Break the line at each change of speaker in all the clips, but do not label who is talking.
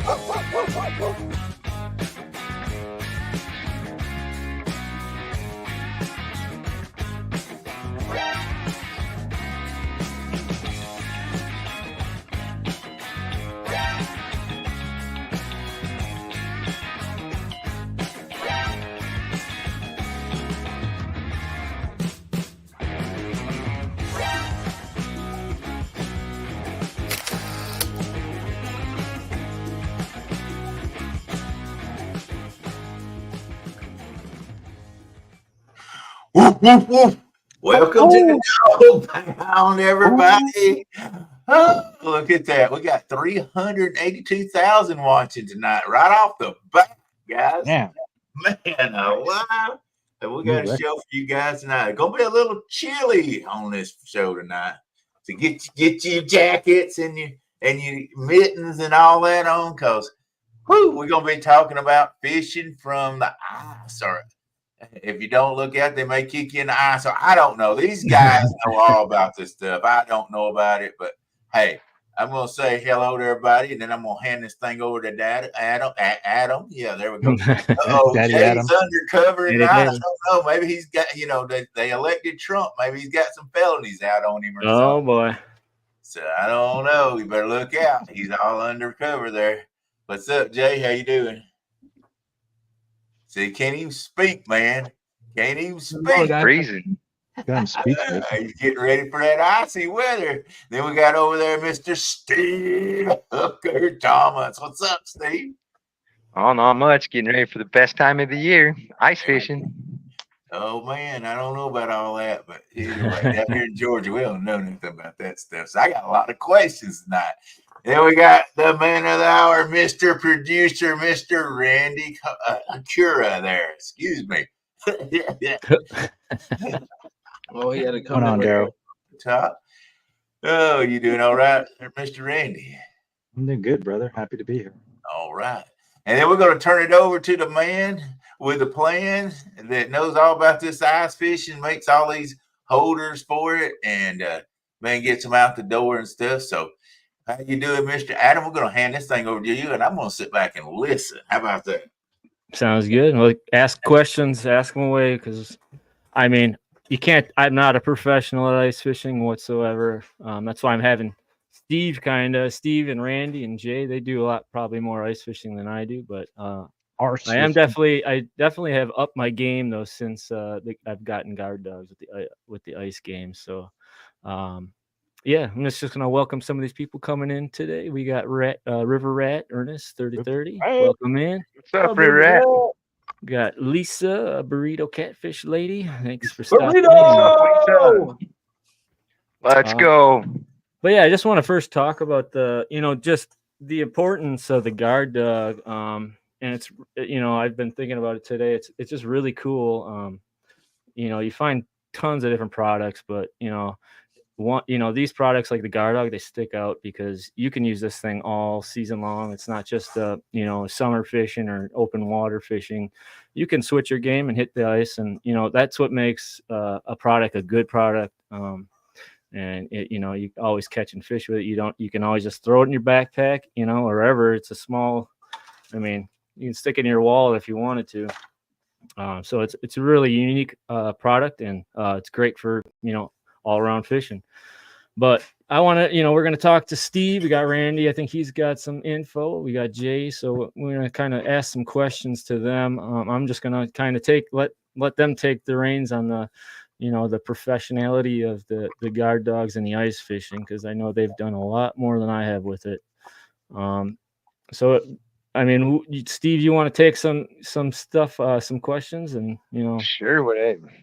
Woof, woof, woof. Welcome to the Dog Pound, everybody. Oh, look at that. We got 382,000 watching tonight, right off the bat, guys.
Yeah.
Man alive. And we got a show for you guys tonight. It's gonna be a little chilly on this show tonight. So get your jackets and your mittens and all that on, because we're gonna be talking about fishing from the ice. Or if you don't look out, they may kick you in the eye. So I don't know. These guys know all about this stuff. I don't know about it, but hey, I'm gonna say hello to everybody, and then I'm gonna hand this thing over to Adam. Yeah, there we go.
Daddy
Jay's
Adam.
undercover, and
Daddy
I don't know. Maybe he's got, they elected Trump. Maybe he's got some felonies out on him or something.
Oh boy.
So I don't know. You better look out. He's all undercover there. What's up, Jay? How you doing? See, can't even speak, man. Can't even speak.
Freezing.
Got speechless.
He's getting ready for that icy weather. Then we got over there Mr. Steve Hooker Thomas. What's up, Steve?
Oh, not much. Getting ready for the best time of the year, ice fishing.
Oh, man, I don't know about all that, but anyway, down here in Georgia, we don't know anything about that stuff. So I got a lot of questions tonight. Then we got the man of the hour, Mr. Producer, Mr. Randy Cura there. Excuse me.
Oh, he had to come
on, Daryl.
Top. Oh, you doing all right, Mr. Randy?
I'm doing good, brother. Happy to be here.
All right. And then we're going to turn it over to the man with the plan that knows all about this ice fishing, makes all these holders for it, and man gets them out the door and stuff. So how you doing, Mr. Adam? We're going to hand this thing over to you, and I'm going to sit back and listen. How about that?
Sounds good. Well, ask questions, ask them away, because I mean, you can't. I'm not a professional at ice fishing whatsoever. That's why I'm having Steve and Randy and Jay. They do a lot, probably more ice fishing than I do, but I definitely have upped my game though since I've gotten guard dogs with the ice game. So, yeah, I'm just gonna welcome some of these people coming in today. We got River Rat Ernest 3030. Welcome in. What's up, River Rat? We got Lisa, a burrito catfish lady. Thanks for stopping
Burrito!
Let's go. But yeah, I just want to first talk about just the importance of the guard dog. And it's, I've been thinking about it today. It's just really cool. You find tons of different products, but these products like the guard dog, they stick out because you can use this thing all season long. It's not just summer fishing or open water fishing. You can switch your game and hit the ice, and that's what makes a product a good product. And you always catching fish with it. You can always just throw it in your backpack, or wherever. It's a small, you can stick it in your wallet if you wanted to. So it's a really unique product, and it's great for all around fishing. But I want to, we're going to talk to Steve. We got Randy. I think he's got some info. We got Jay. So we're going to kind of ask some questions to them. I'm just going to kind of let them take the reins on the professionality of the guard dogs and the ice fishing, because I know they've done a lot more than I have with it. So, Steve, you want to take some stuff, some questions, and Sure, whatever.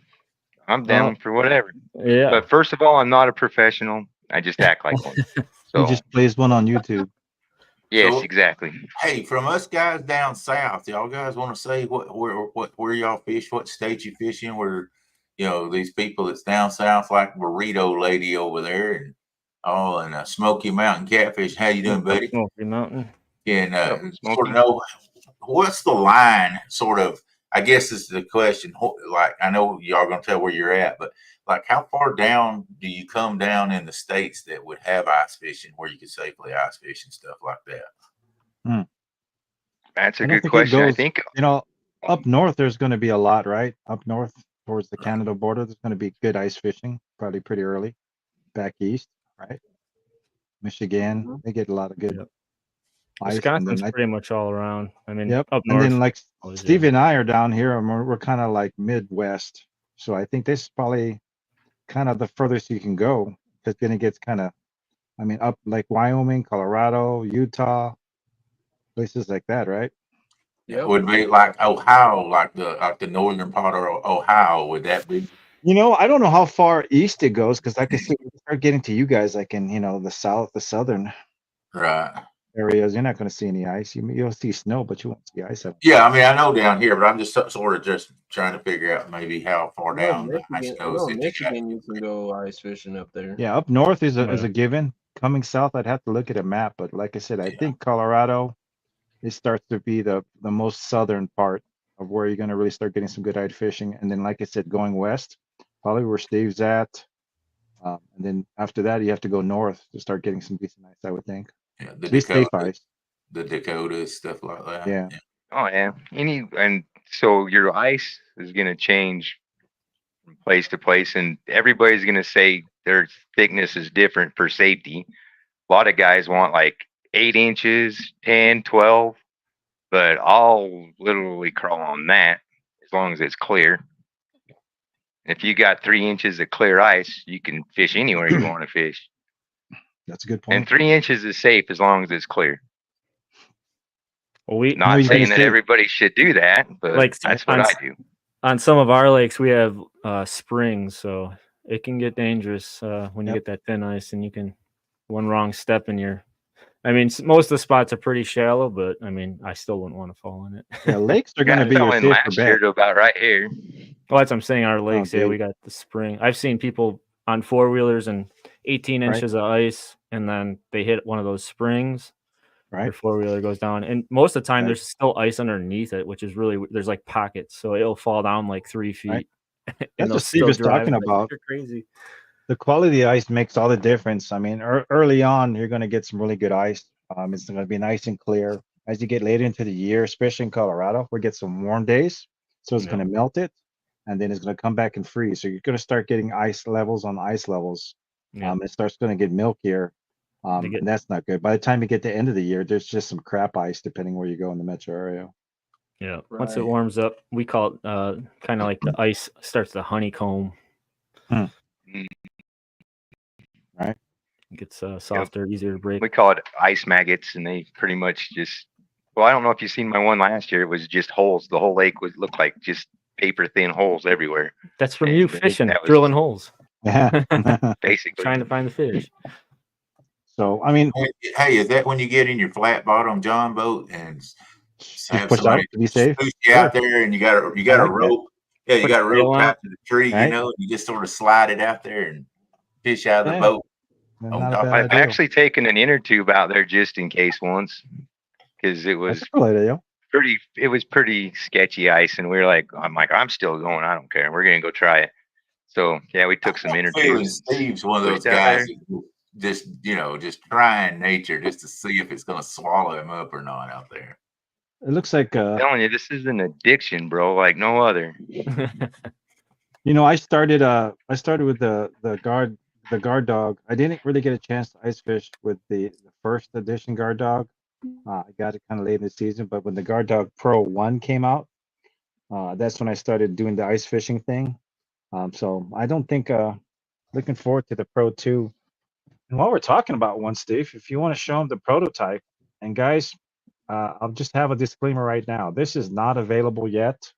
I'm down for whatever.
Yeah.
But first of all, I'm not a professional. I just act like one. So
he just plays one on YouTube.
Yes, exactly.
Hey, from us guys down south, y'all guys want to say where y'all fish, what state you fish in, where these people that's down south, like Burrito Lady over there, and Smoky Mountain Catfish. How you doing, buddy?
Smoky Mountain.
And sort of know what's the line, sort of. I guess this is the question. Like, I know y'all gonna tell where you're at, but like, how far down do you come down in the states that would have ice fishing, where you could safely ice fish and stuff like that?
That's a
I don't
good
think it
question. I
goes,
think
up north, there's going to be a lot, right? Up north towards the Canada border, there's going to be good ice fishing, probably pretty early. Back east, right? Michigan,
Mhm.
they get a lot of good
Yep.
ice. And
Wisconsin's
then
pretty much all around. I mean,
yep.
up
And then
north.
like
always,
Steve
yeah.
and I are down here, and we're kind of like Midwest. So I think this is probably kind of the furthest you can go, because then it gets kind of, I mean, up like Wyoming, Colorado, Utah, places like that, right?
It
Yep.
would be like Ohio, like the northern part of Ohio. Would that be?
You know, I don't know how far east it goes, because like I said, when you start getting to you guys, like in, the south, the southern
Right.
areas, you're not going to see any ice. You'll see snow, but you won't see ice.
Yeah, I mean, I know down here, but I'm just sort of just trying to figure out maybe how far
I know
down the ice
Michigan. I
goes
know
that you got.
Michigan. You can go ice fishing up there.
Yeah, up north is
Yeah.
a given. Coming south, I'd have to look at a map, but like I said, I
Yeah.
think Colorado, it starts to be the most southern part of where you're going to really start getting some good ice fishing. And then, like I said, going west, probably where Steve's at. And then after that, you have to go north to start getting some decent ice, I would think.
Yeah,
At least safe ice.
the Dakotas, stuff like that.
Yeah.
Oh yeah. And so your ice is gonna change from place to place, and everybody's gonna say their thickness is different for safety. A lot of guys want like 8 inches, 10, 12, but I'll literally crawl on that as long as it's clear. If you got 3 inches of clear ice, you can fish anywhere you want to fish.
That's a good
And
point.
3 inches is safe as long as it's clear.
Well, we
How are
Not
you gonna
saying that
say-
everybody should do that, but
Like,
that's what I do.
on some of our lakes, we have springs, so it can get dangerous when you
Yep.
get that thin ice, and you can one wrong step and you're. I mean, most of the spots are pretty shallow, but I mean, I still wouldn't want to fall in it.
Yeah, lakes are going to
Got
be your
fell in
safer
last year
bet.
to about right here.
Well, that's what I'm saying. Our lakes, yeah,
deep.
we got the spring. I've seen people on 4-wheelers and 18
Right.
inches of ice, and then they hit one of those springs.
Right.
Their 4-wheeler goes down, and most of the time
Right.
there's still ice underneath it, which is really there's like pockets, so it'll fall down like 3 feet.
Right.
and
That's
they'll
what Steve
still
is
drive.
talking
Like,
about.
you're crazy.
The quality of the ice makes all the difference. I mean, early on, you're going to get some really good ice. It's going to be nice and clear. As you get later into the year, especially in Colorado, we get some warm days, so it's
Yeah.
going to melt it, and then it's going to come back and freeze. So you're going to start getting ice levels on ice levels.
Yeah.
It starts going to get milkier, and that's not good. By the time you get to the end of the year, there's just some crap ice depending where you go in the metro area.
Yeah. Once it
Right.
warms up, we call it kind of like the ice starts to honeycomb.
Right.
It gets softer, easier to break.
We call it ice maggots, and they pretty much just. Well, I don't know if you've seen my one last year. It was just holes. The whole lake would look like just paper thin holes everywhere.
That's from
And
you
that
fishing,
was-
drilling holes,
Yeah.
Basically.
trying to find the fish.
So I mean,
Hey, is that when you get in your flat bottom John boat and
just
have
push out
somebody
to be safe.
push you out there, and you got a
like that.
rope? Yeah, you
Put
got a
the
rope
tail on
tied
it.
to the tree,
Right.
and you just sort of slide it out there and fish out of the
Yeah.
boat.
Not
Oh,
a
no.
bad
I've
idea.
actually taken an inner tube out there just in case once, because it was
That's a cool idea.
pretty sketchy ice, and we were like, I'm still going. I don't care. We're gonna go try it. So yeah, we took some inner
Feeling
tubes.
Steve's one of those
pushed out
guys
there.
who just trying nature just to see if it's going to swallow him up or not out there.
It looks like
I'm telling you, this is an addiction, bro, like no other.
I started with the guard dog. I didn't really get a chance to ice fish with the first edition guard dog. I got it kind of late in the season, but when the Guard Dog Pro 1 came out, that's when I started doing the ice fishing thing. So I don't think looking forward to the Pro 2. And while we're talking about one, Steve, if you want to show them the prototype, and guys, I'll just have a disclaimer right now. This is not available yet.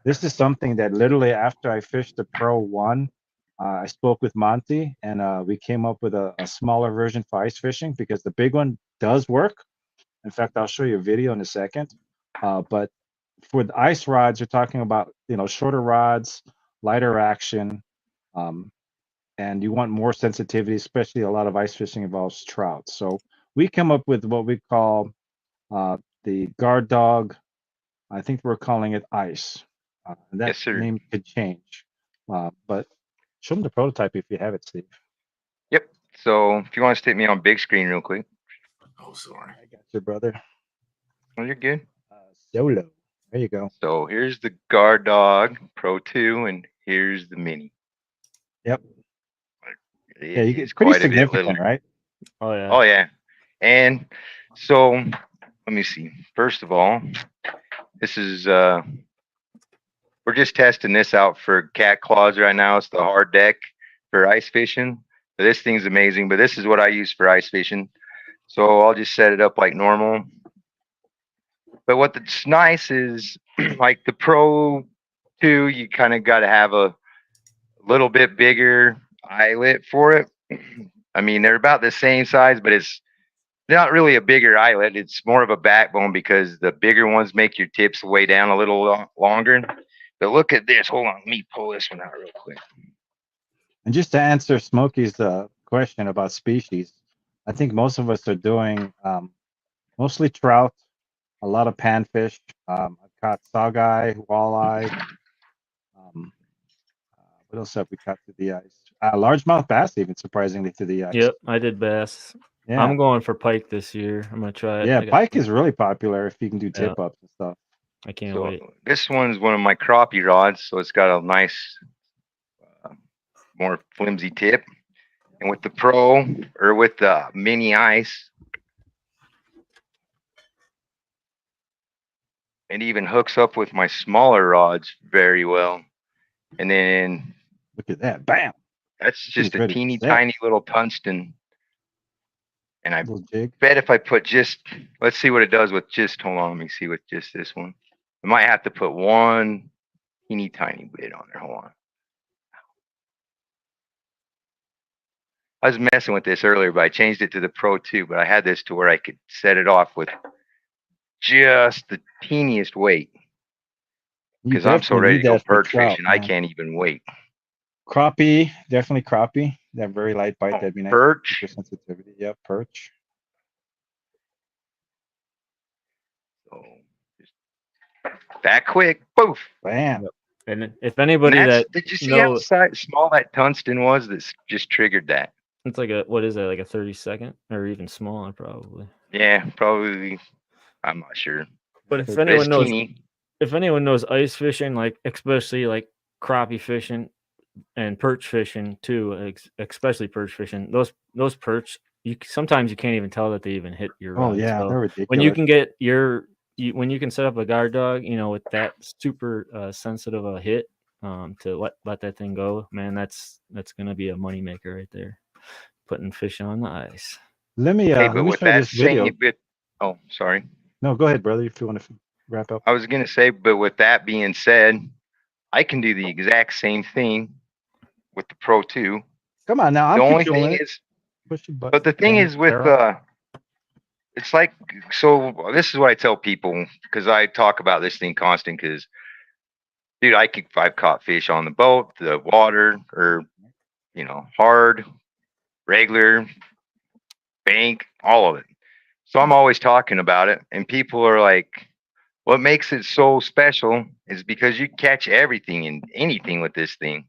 This is something that literally after I fished the Pro 1, I spoke with Monty, and we came up with a smaller version for ice fishing, because the big one does work. In fact, I'll show you a video in a second. But for the ice rods, you're talking about shorter rods, lighter action, and you want more sensitivity, especially a lot of ice fishing involves trout. So we come up with what we call the Guard Dog. I think we're calling it Ice. And that
Yes, sir.
name could change. But show them the prototype if you have it, Steve.
Yep. So if you want to stick me on big screen real quick.
Oh, sorry.
I got you, brother.
Well, you're good.
Solo. There you go.
So here's the Guard Dog Pro 2, and here's the Mini.
Yep.
It
Yeah,
is
it's pretty
quite a bit
significant,
littler.
right?
Oh yeah.
Oh yeah. And so let me see. First of all, this is we're just testing this out for cat claws right now. It's the hard deck for ice fishing. So this thing's amazing, but this is what I use for ice fishing. So I'll just set it up like normal. But what's nice is like the Pro 2, you kind of got to have a little bit bigger eyelet for it. I mean, they're about the same size, but it's not really a bigger eyelet. It's more of a backbone because the bigger ones make your tips weigh down a little longer. But look at this. Hold on. Let me pull this one out real quick.
And just to answer Smokey's question about species, I think most of us are doing mostly trout, a lot of panfish. I've caught saugeye, walleye. What else have we caught to the ice? Largemouth bass, even surprisingly, to the ice.
Yep, I did bass.
Yeah.
I'm going for pike this year. I'm gonna try it.
Yeah, pike is really popular if you can do tip ups and stuff.
I can't
So
wait.
this one's one of my crappie rods, so it's got a nice, more flimsy tip. And with the Pro or with the Mini Ice, it even hooks up with my smaller rods very well. And then
Look at that. Bam.
that's just a
ready to
teeny
set.
tiny little tungsten. And I
Little jig.
bet if I put just, let's see what it does with just, hold on, let me see with just this one. I might have to put one teeny tiny bit on there. Hold on. I was messing with this earlier, but I changed it to the Pro 2, but I had this to where I could set it off with just the teeniest weight. Because I'm so ready to go perch fishing, I can't even wait.
Crappie, definitely crappie. That very light bite, that'd be nice.
Perch.
Super sensitivity. Yep, perch.
So just that quick, poof.
Bam.
Yep. And if anybody that
did you see
knows,
how small that tungsten was? That's just triggered that.
it's like a, what is that, like a 30-second or even smaller probably.
Yeah, probably. I'm not sure.
But if
It's
anyone knows,
teeny.
if anyone knows ice fishing, like especially like crappie fishing and perch fishing too, especially perch fishing, those perch, sometimes you can't even tell that they even hit your rod.
Oh yeah,
So
they're ridiculous.
when you can get when you can set up a guard dog, with that super sensitive a hit, to let that thing go, man, that's gonna be a moneymaker right there. Putting fish on the ice.
Let me
Hey, but
let me
with
show
that
this video.
same bit, oh, sorry.
No, go ahead, brother, if you want to wrap up.
I was gonna say, but with that being said, I can do the exact same thing with the Pro 2.
Come on now,
The
I'm
only
controlling
thing
it.
is,
Push your button.
but the thing
Bam,
is with
barrel.
it's like, so this is what I tell people because I talk about this thing constant. Because, dude, I've caught fish on the boat, the water, or hard, regular, bank, all of it. So I'm always talking about it, and people are like, what makes it so special is because you catch everything and anything with this thing.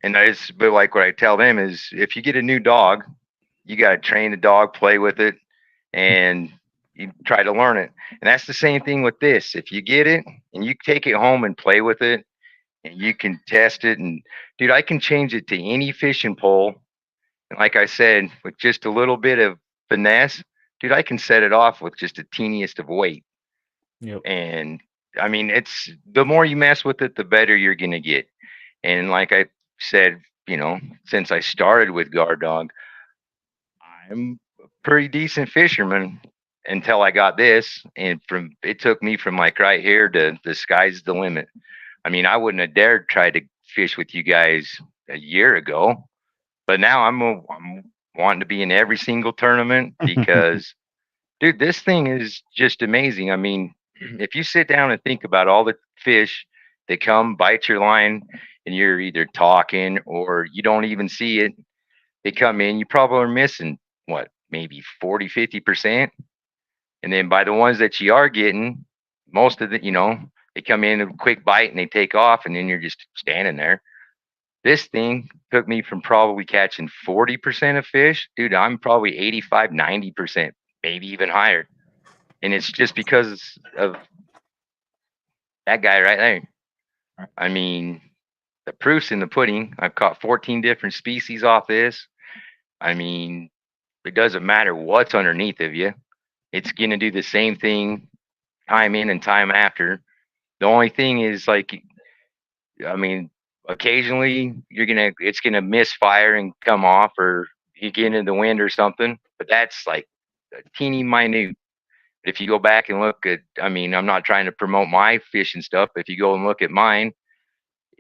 And but like what I tell them is if you get a new dog, you got to train the dog, play with it, and you try to learn it. And that's the same thing with this. If you get it and you take it home and play with it and you can test it, and dude, I can change it to any fishing pole. And like I said, with just a little bit of finesse, dude, I can set it off with just the teeniest of weight.
Yep.
And I mean, it's the more you mess with it, the better you're going to get. And like I said, since I started with Guard Dog, I'm a pretty decent fisherman until I got this. And it took me from like right here to the sky's the limit. I mean, I wouldn't have dared try to fish with you guys a year ago, but now I'm wanting to be in every single tournament because, dude, this thing is just amazing. I mean, if you sit down and think about all the fish that come bite your line and you're either talking or you don't even see it, they come in, you probably are missing what, maybe 40-50%. And then by the ones that you are getting, most of the, they come in a quick bite and they take off, and then you're just standing there. This thing took me from probably catching 40% of fish. Dude, I'm probably 85-90%, maybe even higher. And it's just because of that guy right there. I mean, the proof's in the pudding. I've caught 14 different species off this. I mean, it doesn't matter what's underneath of you. It's going to do the same thing time in and time after. The only thing is like, I mean, occasionally it's gonna misfire and come off, or you get into the wind or something. But that's like a teeny minute. If you go back and look at, I mean, I'm not trying to promote my fishing stuff. If you go and look at mine,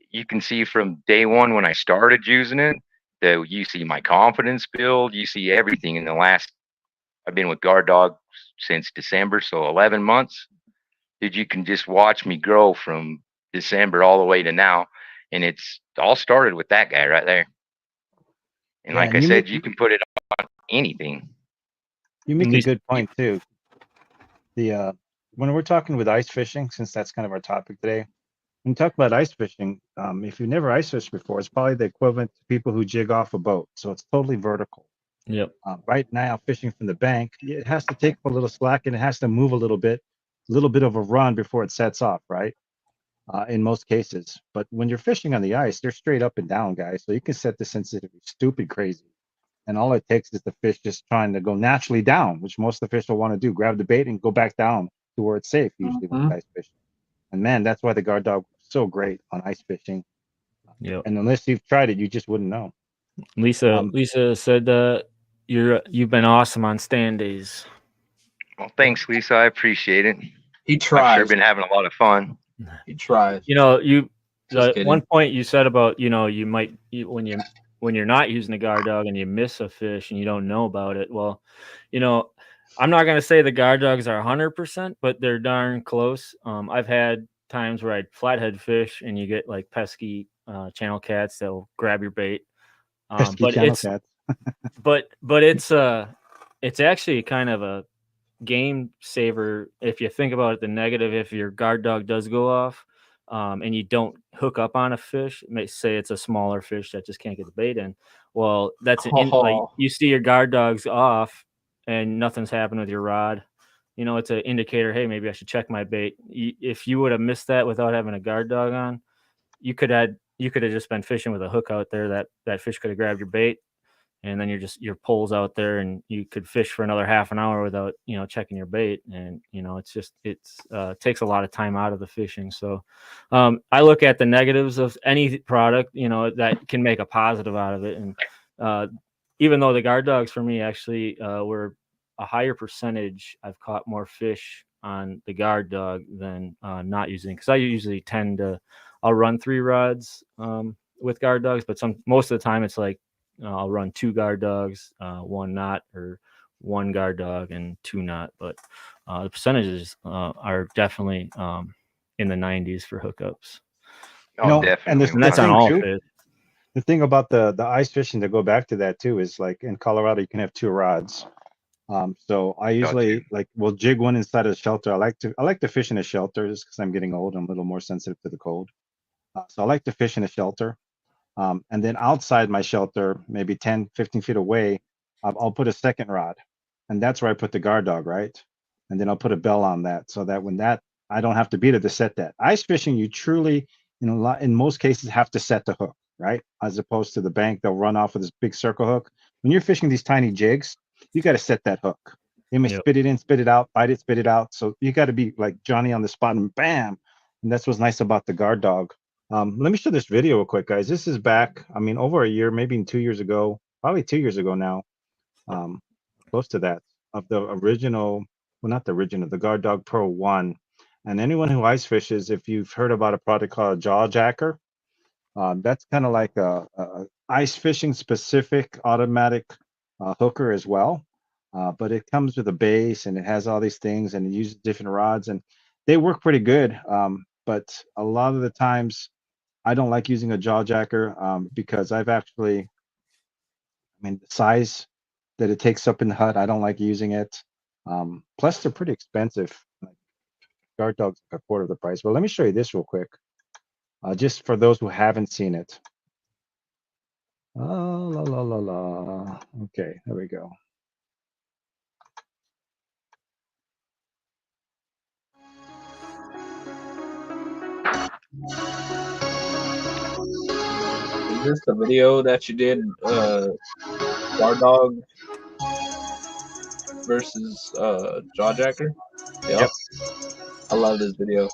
you can see from day one when I started using it that you see my confidence build. You see everything in the last. I've been with Guard Dog since December, so 11 months. Dude, you can just watch me grow from December all the way to now. And it's all started with that guy right there. And
Yeah,
like I said, you can put it on anything.
You make a good point too. The when we're talking with ice fishing, since that's kind of our topic today, when you talk about ice fishing, if you've never ice fished before, it's probably the equivalent to people who jig off a boat. So it's totally vertical.
Yep.
Right now, fishing from the bank, it has to take a little slack and it has to move a little bit of a run before it sets off, right? In most cases. But when you're fishing on the ice, they're straight up and down, guys. So you can set the sensitivity stupid crazy. And all it takes is the fish just trying to go naturally down, which most of the fish will want to do. Grab the bait and go back down to where it's safe, usually when ice fishing. And man, that's why the Guard Dog is so great on ice fishing.
Yep.
And unless you've tried it, you just wouldn't know.
Lisa said you've been awesome on stand days.
Well, thanks, Lisa. I appreciate it.
He tries.
I've sure been having a lot of fun.
He tries.
You know,
kidding.
one point you said about, you know, when you're not using a Guard Dog and you miss a fish and you don't know about it. Well, you know, I'm not going to say the Guard Dogs are 100%, but they're darn close. I've had times where I'd flathead fish and you get like pesky channel cats that'll grab your bait.
Pesky channel cats.
but it's actually kind of a game saver if you think about it. The negative, if your Guard Dog does go off and you don't hook up on a fish, may say it's a smaller fish that just can't get the bait in. Well, that's like you see your Guard Dogs off and nothing's happened with your rod. You know, it's an indicator. Hey, maybe I should check my bait. If you would have missed that without having a Guard Dog on, you could have just been fishing with a hook out there. That fish could have grabbed your bait, and then your pole's out there, and you could fish for another half an hour without, you know, checking your bait. And, you know, it's takes a lot of time out of the fishing. So I look at the negatives of any product, you know, that can make a positive out of it. And even though the Guard Dogs for me actually were a higher percentage, I've caught more fish on the Guard Dog than not using, because I usually I'll run 3 rods with Guard Dogs, but most of the time it's like I'll run 2 Guard Dogs, 1 knot, or 1 Guard Dog and 2 knot. But the percentages are definitely in the 90s for hookups.
Oh, definitely.
And that's on all fish.
The thing about the ice fishing, to go back to that too, is like in Colorado you can have 2 rods. So I usually will jig one inside of the shelter. I like to fish in a shelter just because I'm getting old. I'm a little more sensitive to the cold. So I like to fish in a shelter. And then outside my shelter, maybe 10, 15 feet away, I'll put a second rod. And that's where I put the Guard Dog, right? And then I'll put a bell on that so that when I don't have to beat it to set that. Ice fishing, you truly, in most cases, have to set the hook, right? As opposed to the bank, they'll run off with this big circle hook. When you're fishing these tiny jigs, you got to set that hook. They may spit it in, spit it out, bite it, spit it out. So you got to be like Johnny on the spot and bam. And that's what's nice about the Guard Dog. Let me show this video real quick, guys. This is back, over a year, maybe 2 years ago, probably 2 years ago now, close to that, of the original, well, not the original, the Guard Dog Pro 1. And anyone who ice fishes, if you've heard about a product called a jaw jacker, that's kind of like a ice fishing specific automatic hooker as well. But it comes with a base and it has all these things and it uses different rods and they work pretty good. But a lot of the times I don't like using a jaw jacker because the size that it takes up in the hut, I don't like using it. Plus they're pretty expensive. Guard Dog's a quarter of the price. But let me show you this real quick. Just for those who haven't seen it. Okay, there we go.
Is this the video that you did? Guard dog versus Jawjacker. Yep. I love this video.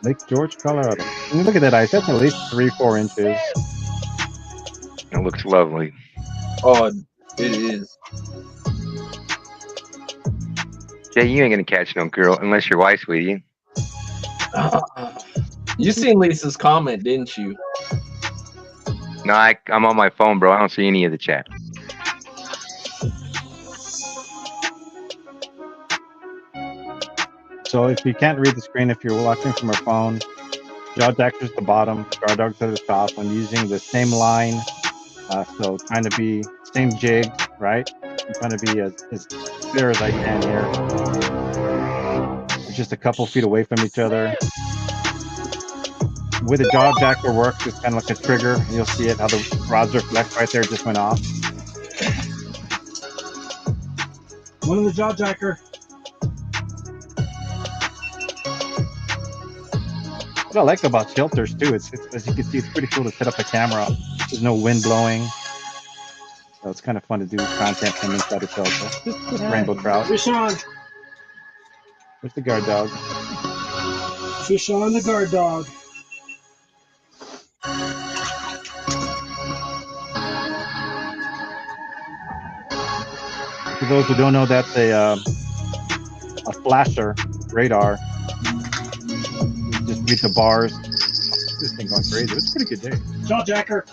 Lake George, Colorado. I mean, look at that ice. That's at least 3-4 inches.
It looks lovely.
Oh, it is.
Yeah, you ain't gonna catch no girl unless your wife's with you.
You seen Lisa's comment, didn't you?
No, I'm on my phone, bro. I don't see any of the chat.
So if you can't read the screen, if you're watching from a phone, Jawjacker's at the bottom, Guard Dog's at the top. I'm using the same line, so trying to be same jig, right? I'm trying to be as clear as I can here. Just a couple feet away from each other. With the Jawjacker works, it's kind of like a trigger. And you'll see it, how the rods reflect right there, just went off. One in the Jawjacker. What I like about shelters too, it's as you can see, it's pretty cool to set up a camera. There's no wind blowing. So it's kind of fun to do content from inside a shelter. Just rainbow trout.
Fish on.
Where's the guard dog?
Fish on the guard dog.
For those who don't know, that's a flasher radar. Just read the bars. This thing going crazy. It's a pretty good day.
Jawjacker.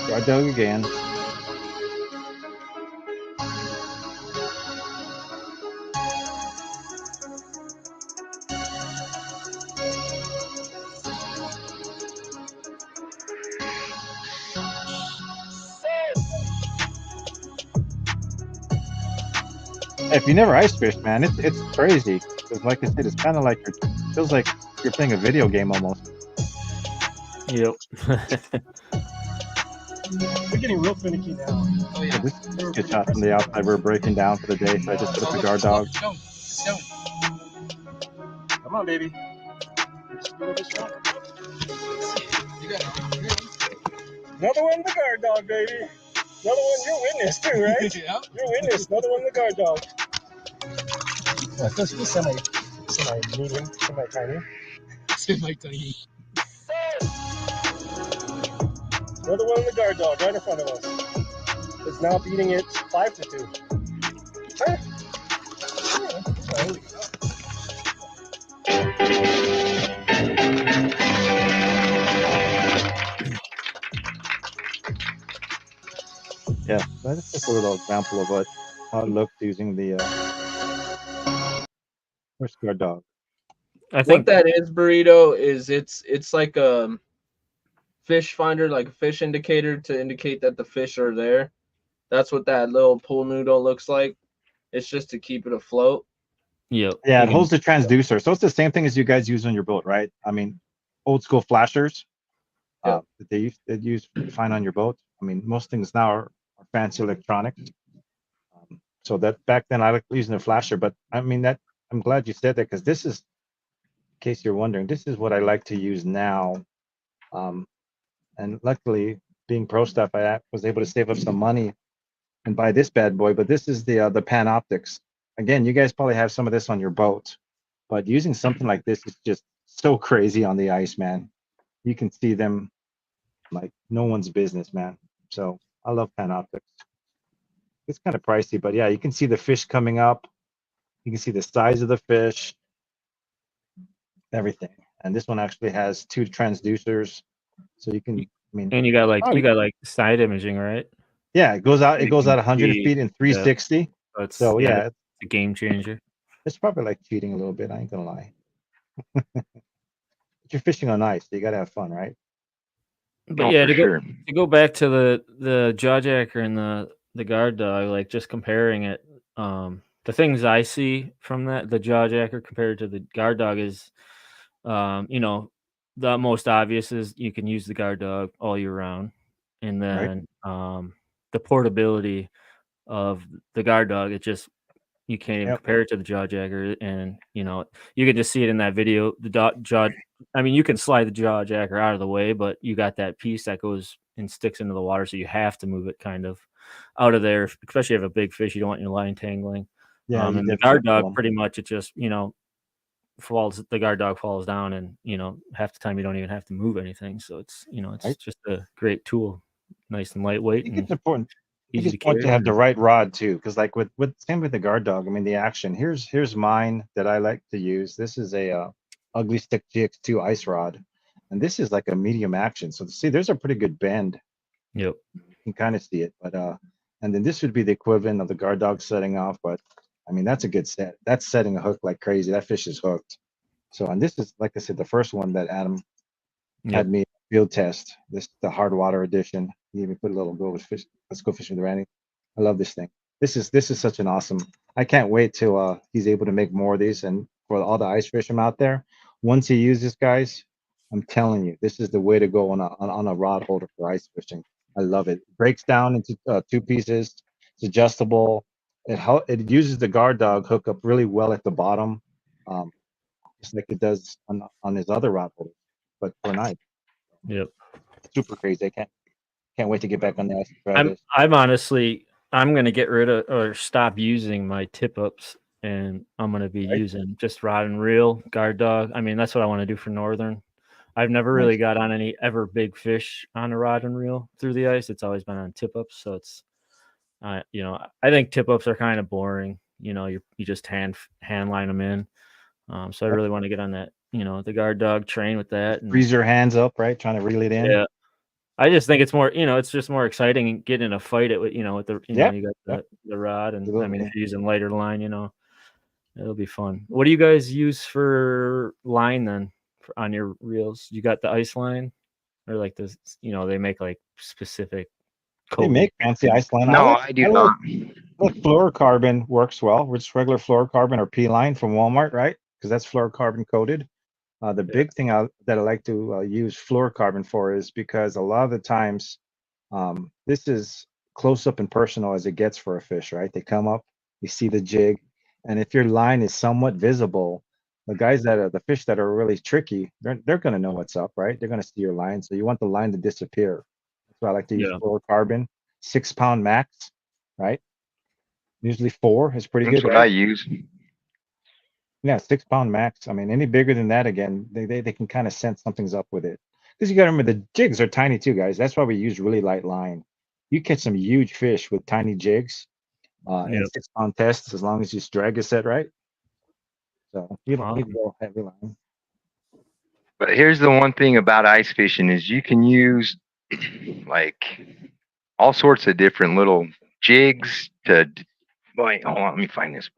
Guard dog again. If you never ice fish, man, it's crazy. Because like I said, it's kind of like feels like you're playing a video game almost.
Yep.
We're getting real finicky now.
Oh yeah. This is a good shot from the outside. We're breaking down for the day, so I just put up the guard dog.
Come on, baby. Another one, the guard dog, baby. Another one, you're witness too, right? Yeah. You're witness. Another one, the guard dog. Yeah, this is semi-medium, semi-tiny. Semi-tiny. Another one in the guard dog, right in front of us. It's now beating it 5-2. Huh?
Yeah, that's just a little example of how it looks using the first guard dog.
I think
what that is, Burrito, is it's like a fish finder, like a fish indicator to indicate that the fish are there. That's what that little pool noodle looks like. It's just to keep it afloat.
Yep.
Yeah, it holds the transducer. So it's the same thing as you guys use on your boat, right? I mean, old school flashers that they use to find on your boat. I mean, most things now are fancy electronics. So that back then I like using a flasher, but I mean I'm glad you said that, because this is, in case you're wondering, this is what I like to use now. And luckily, being pro stuff, I was able to save up some money and buy this bad boy. But this is the Panoptics. Again, you guys probably have some of this on your boat, but using something like this is just so crazy on the ice, man. You can see them like no one's business, man. So I love Panoptics. It's kind of pricey, but yeah, you can see the fish coming up. You can see the size of the fish, everything. And this one actually has 2 transducers, so you can. I mean,
and you got like side imaging, right?
Yeah, it goes out 100 feet in 360.
Yeah.
So yeah,
it's a game changer.
It's probably like cheating a little bit. I ain't gonna lie. But you're fishing on ice, so you gotta have fun, right?
But yeah, to go back to the Jawjacker and the guard dog, like just comparing it, the things I see from the Jawjacker compared to the guard dog is You know, the most obvious is you can use the guard dog all year round, and then the portability of the guard dog. It just you can't even compare it to the jaw jacker, and you know you can just see it in that video. The jaw, I mean, you can slide the jaw jacker out of the way, but you got that piece that goes and sticks into the water, so you have to move it kind of out of there, especially if you have a big fish. You don't want your line tangling.
Yeah,
and the guard dog, pretty much, it just falls. The guard dog falls down, and half the time you don't even have to move anything. So it's it's just a great tool, nice and lightweight.
I think it's important. I think
Easy
it's important to
carry.
have the right rod too, because like with same with the guard dog. I mean, the action. Here's mine that I like to use. This is a Ugly Stick GX2 ice rod, and this is like a medium action. So see, there's a pretty good bend.
Yep.
You can kind of see it, but and then this would be the equivalent of the guard dog setting off. But I mean, that's a good set. That's setting a hook like crazy. That fish is hooked. So, and this is, like I said, the first one that Adam had me field test. This the hard water edition. He even put a little go with fish. Let's go fishing with Randy. I love this thing. This is such an awesome. I can't wait till he's able to make more of these. And for all the ice fishermen out there, once he uses, guys, I'm telling you, this is the way to go on a rod holder for ice fishing. I love it. It breaks down into 2 pieces. It's adjustable. It uses the guard dog hookup really well at the bottom, just like it does on his other rod holders, but for night.
Yep.
Super crazy. I can't wait to get back on the ice and try this.
I'm honestly, I'm gonna get rid of or stop using my tip ups, and I'm gonna be using just rod and reel, guard dog. I mean, that's what I want to do for northern. I've never really got on any ever big fish on a rod and reel through the ice. It's always been on tip ups. So it's, I think tip ups are kind of boring. You just hand line them in. So I really want to get on that, the guard dog train with that. And
freeze your hands up, right? Trying to reel it in.
Yeah. I just think it's more, it's just more exciting and get in a fight with the, you got the rod, and I mean, if you're using lighter line, it'll be fun. What do you guys use for line then on your reels? You got the ice line, or like this, they make like specific.
They make fancy ice line.
No, I do not.
Fluorocarbon works well, which is regular fluorocarbon or P line from Walmart, right? Because that's fluorocarbon coated. The big thing that I like to use fluorocarbon for is because a lot of the times this is close up and personal as it gets for a fish, right? They come up, you see the jig, and if your line is somewhat visible, the guys that are the fish that are really tricky, they're going to know what's up, right? They're going to see your line, so you want the line to disappear. That's why I like to use fluorocarbon, 6 pound max, right? Usually 4 is pretty good.
That's what I use.
Yeah, 6 pound max. I mean, any bigger than that, again, they can kind of sense something's up with it. Because you got to remember, the jigs are tiny too, guys. That's why we use really light line. You catch some huge fish with tiny jigs and 6 pound tests, as long as you drag a set right. So you don't need to go heavy line.
But here's the one thing about ice fishing is you can use like all sorts of different little jigs to. Wait, hold on, let me find this.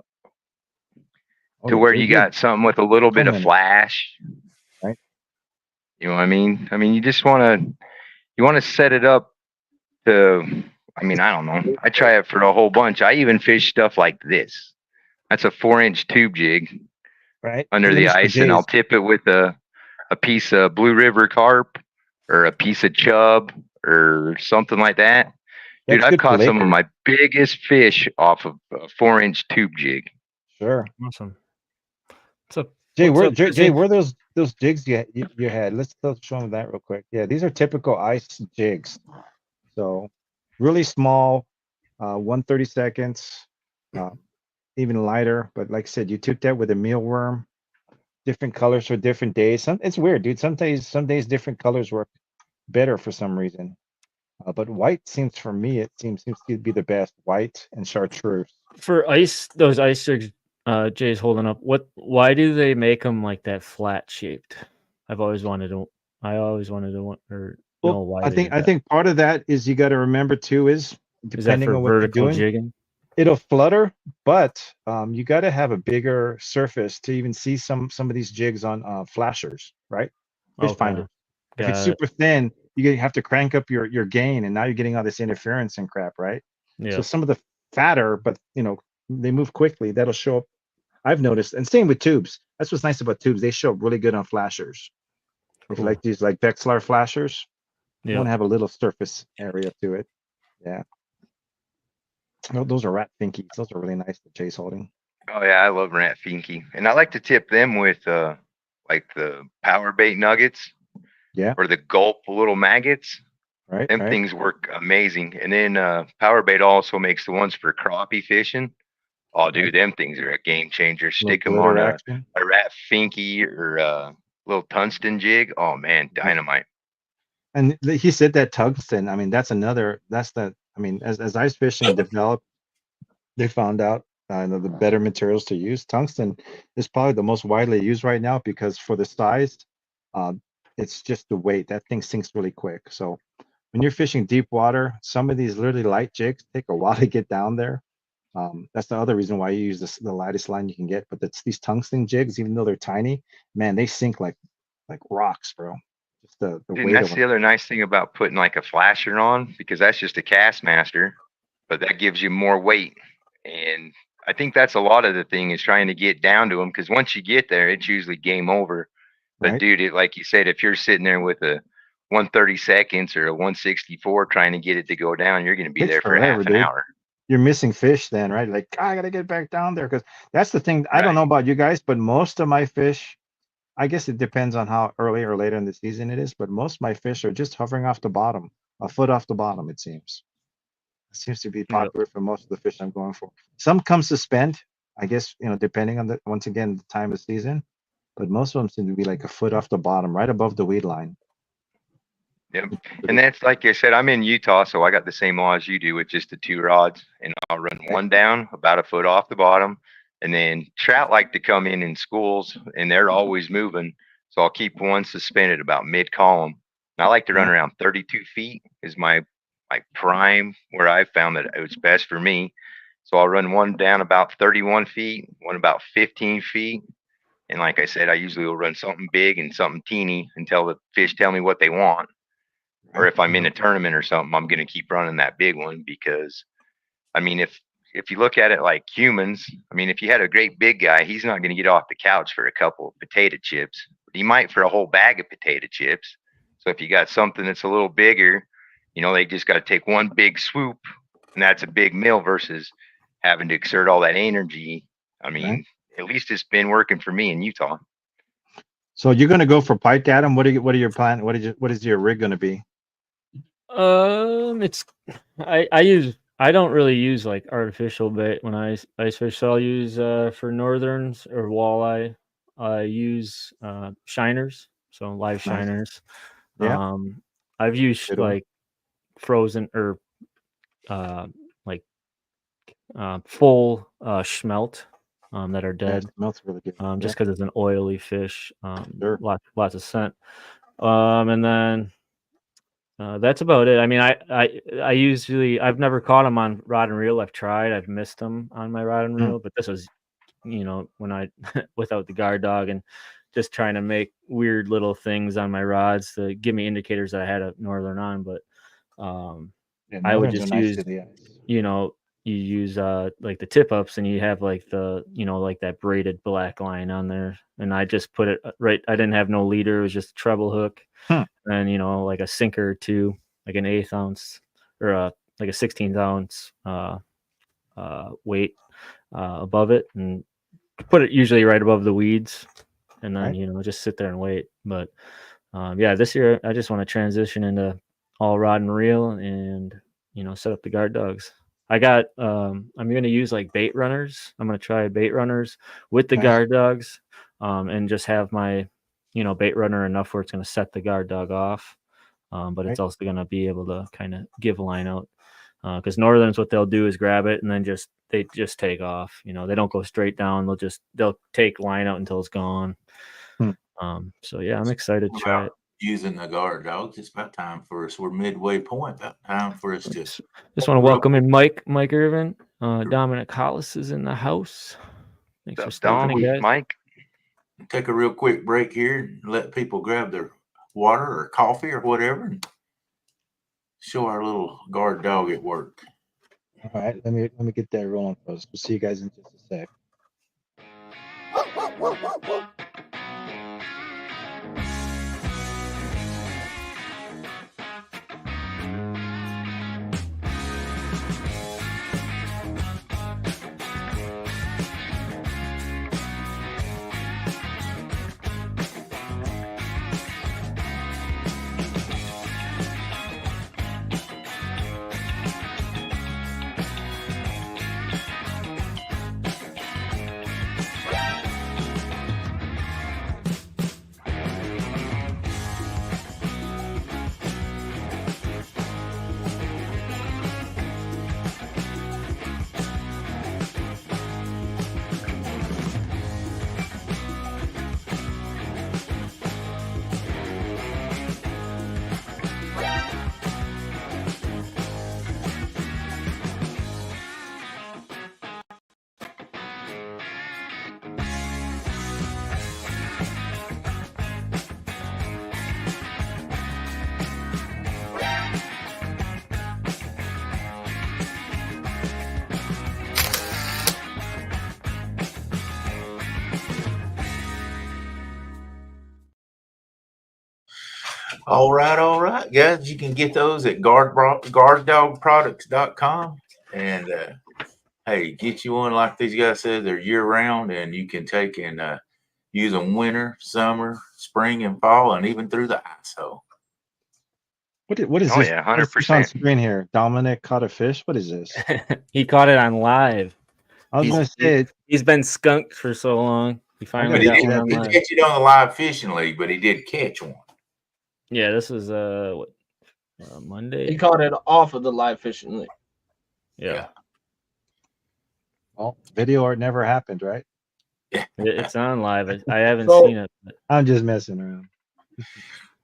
To where you got something with a little bit of flash,
right?
You know what I mean? I mean, you just want to set it up to. I mean, I don't know. I try it for a whole bunch. I even fish stuff like this. That's a 4-inch tube jig,
right,
under the ice, and I'll tip it with a piece of Blue River carp or a piece of chub or something like that. Dude, I've caught some of my biggest fish off of a 4-inch tube jig.
Sure,
awesome. So
Jay, where those jigs you had? Let's show them that real quick. Yeah, these are typical ice jigs. So really small, 1/32, even lighter. But like I said, you took that with a mealworm. Different colors for different days. It's weird, dude. Some days different colors work better for some reason. But white seems, for me, it seems to be the best. White and chartreuse.
For ice, those ice jigs Jay's holding up. Why do they make them like that flat shaped? I always wanted to know why.
I think part of that is you got to remember too is depending on what you're doing,
jigging?
It'll flutter, but you got to have a bigger surface to even see some of these jigs on flashers, right? Fish finder. If it's super thin, you have to crank up your gain, and now you're getting all this interference and crap, right?
Yeah.
So some of the fatter, but they move quickly. That'll show up. I've noticed, and same with tubes. That's what's nice about tubes. They show up really good on flashers. If you
Cool.
like these like Vexlar flashers, you want
Yeah.
to have a little surface area to it. Yeah. Those are rat finkies. Those are really nice to chase holding.
Oh yeah, I love rat finky, and I like to tip them with like the power bait nuggets
Yeah.
or the gulp little maggots.
Right.
Them
Right.
things work amazing. And then power bait also makes the ones for crappie fishing. Oh, dude, them things are a game changer.
Little
Stick them
glitter
on
action.
a rat finky or a little tungsten jig. Oh man, dynamite.
And he said that tungsten. I mean, that's another. That's the. I mean, as ice fishing developed, they found out the better materials to use. Tungsten is probably the most widely used right now because for the size, uh, it's just the weight. That thing sinks really quick. So when you're fishing deep water, some of these really light jigs take a while to get down there. That's the other reason why you use the lightest line you can get. But it's these tungsten jigs, even though they're tiny, man, they sink like rocks, bro. Just the
Dude, and
weight of
that's
them.
the other nice thing about putting like a flasher on, because that's just a cast master, but that gives you more weight. And I think that's a lot of the thing is trying to get down to them, because once you get there, it's usually game over. But
Right.
dude, like you said, if you're sitting there with a 1/32 or a 1/64 trying to get it to go down, you're going to be
Takes
there for
forever,
half an
dude.
hour.
You're missing fish then, right? Like, I gotta get back down there because that's the thing. I don't know about you guys, but most of my fish, I guess it depends on how early or later in the season it is, but most of my fish are just hovering off the bottom, a foot off the bottom, it seems. It seems to be
Yeah.
popular for most of the fish I'm going for. Some come suspend, I guess, depending on once again, the time of season, but most of them seem to be like a foot off the bottom, right above the weed line.
Yep. And that's like I said, I'm in Utah, so I got the same law as you do with just the 2 rods, and I'll run one down about a foot off the bottom. And then trout like to come in schools, and they're always moving. So I'll keep one suspended about mid column. And I like to run around 32 feet is my prime where I found that it was best for me. So I'll run one down about 31 feet, one about 15 feet. And like I said, I usually will run something big and something teeny until the fish tell me what they want. Or if I'm in a tournament or something, I'm going to keep running that big one because, I mean, if you look at it like humans, I mean, if you had a great big guy, he's not going to get off the couch for a couple of potato chips, but he might for a whole bag of potato chips. So if you got something that's a little bigger, they just got to take one big swoop, and that's a big meal versus having to exert all that energy. I mean, at least it's been working for me in Utah.
So you're going to go for pike, Adam? What are your plan? What is your rig going to be?
It's I don't really use like artificial bait when I ice fish. So I'll use for northerns or walleye. I use shiners, so live shiners.
Yeah.
I've used
Good one.
like frozen or full schmelt that are dead.
Yeah, smells really good.
Just because it's an oily fish.
Sure.
Lots of scent. And then that's about it. I mean, I usually I've never caught them on rod and reel. I've tried. I've missed them on my rod and reel, but this was, when I without the guard dog and just trying to make weird little things on my rods to give me indicators that I had a northern on. But I would just use, you use like the tip ups and you have like the like that braided black line on there, and I just put it right. I didn't have no leader. It was just a treble hook. And like a sinker or two, like an 1/8 ounce or like a 16th ounce weight above it, and put it usually right above the weeds, and then just sit there and wait. But this year I just want to transition into all rod and reel and set up the guard dogs. I got I'm gonna use like bait runners. I'm gonna try bait runners with the guard dogs, and just have my bait runner enough where it's going to set the guard dog off, but it's also going to be able to kind of give a line out, because northerns, what they'll do is grab it and then they just take off. They don't go straight down. They'll take line out until it's gone. So yeah, I'm excited to try it.
Using the guard dogs, it's about time for us. We're midway point. About time for us to
just want to welcome in Mike Irvin. Dominic Hollis is in the house. Thanks for stopping in, guys.
Mike.
Take a real quick break here and let people grab their water or coffee or whatever and show our little guard dog at work.
All right, let me get that rolling, folks. We'll see you guys in just a sec.
All right, guys. You can get those at guarddogproducts.com. And hey, get you one like these guys said. They're year round, and you can take and use them winter, summer, spring, and fall, and even through the ice hole.
What is
Oh
this?
yeah,
What is this on
100%.
screen here? Dominic caught a fish. What is this?
He caught it on live.
I was gonna say
He's been skunked for so long. He finally
But
got
he
one on
didn't
live.
catch it on the live fishing league, but he did catch one.
Yeah, this is Monday.
He caught it off of the live fishing league.
Yeah.
well, video or it never happened, right?
It's on live. I haven't
So-
seen it. But
I'm just messing around.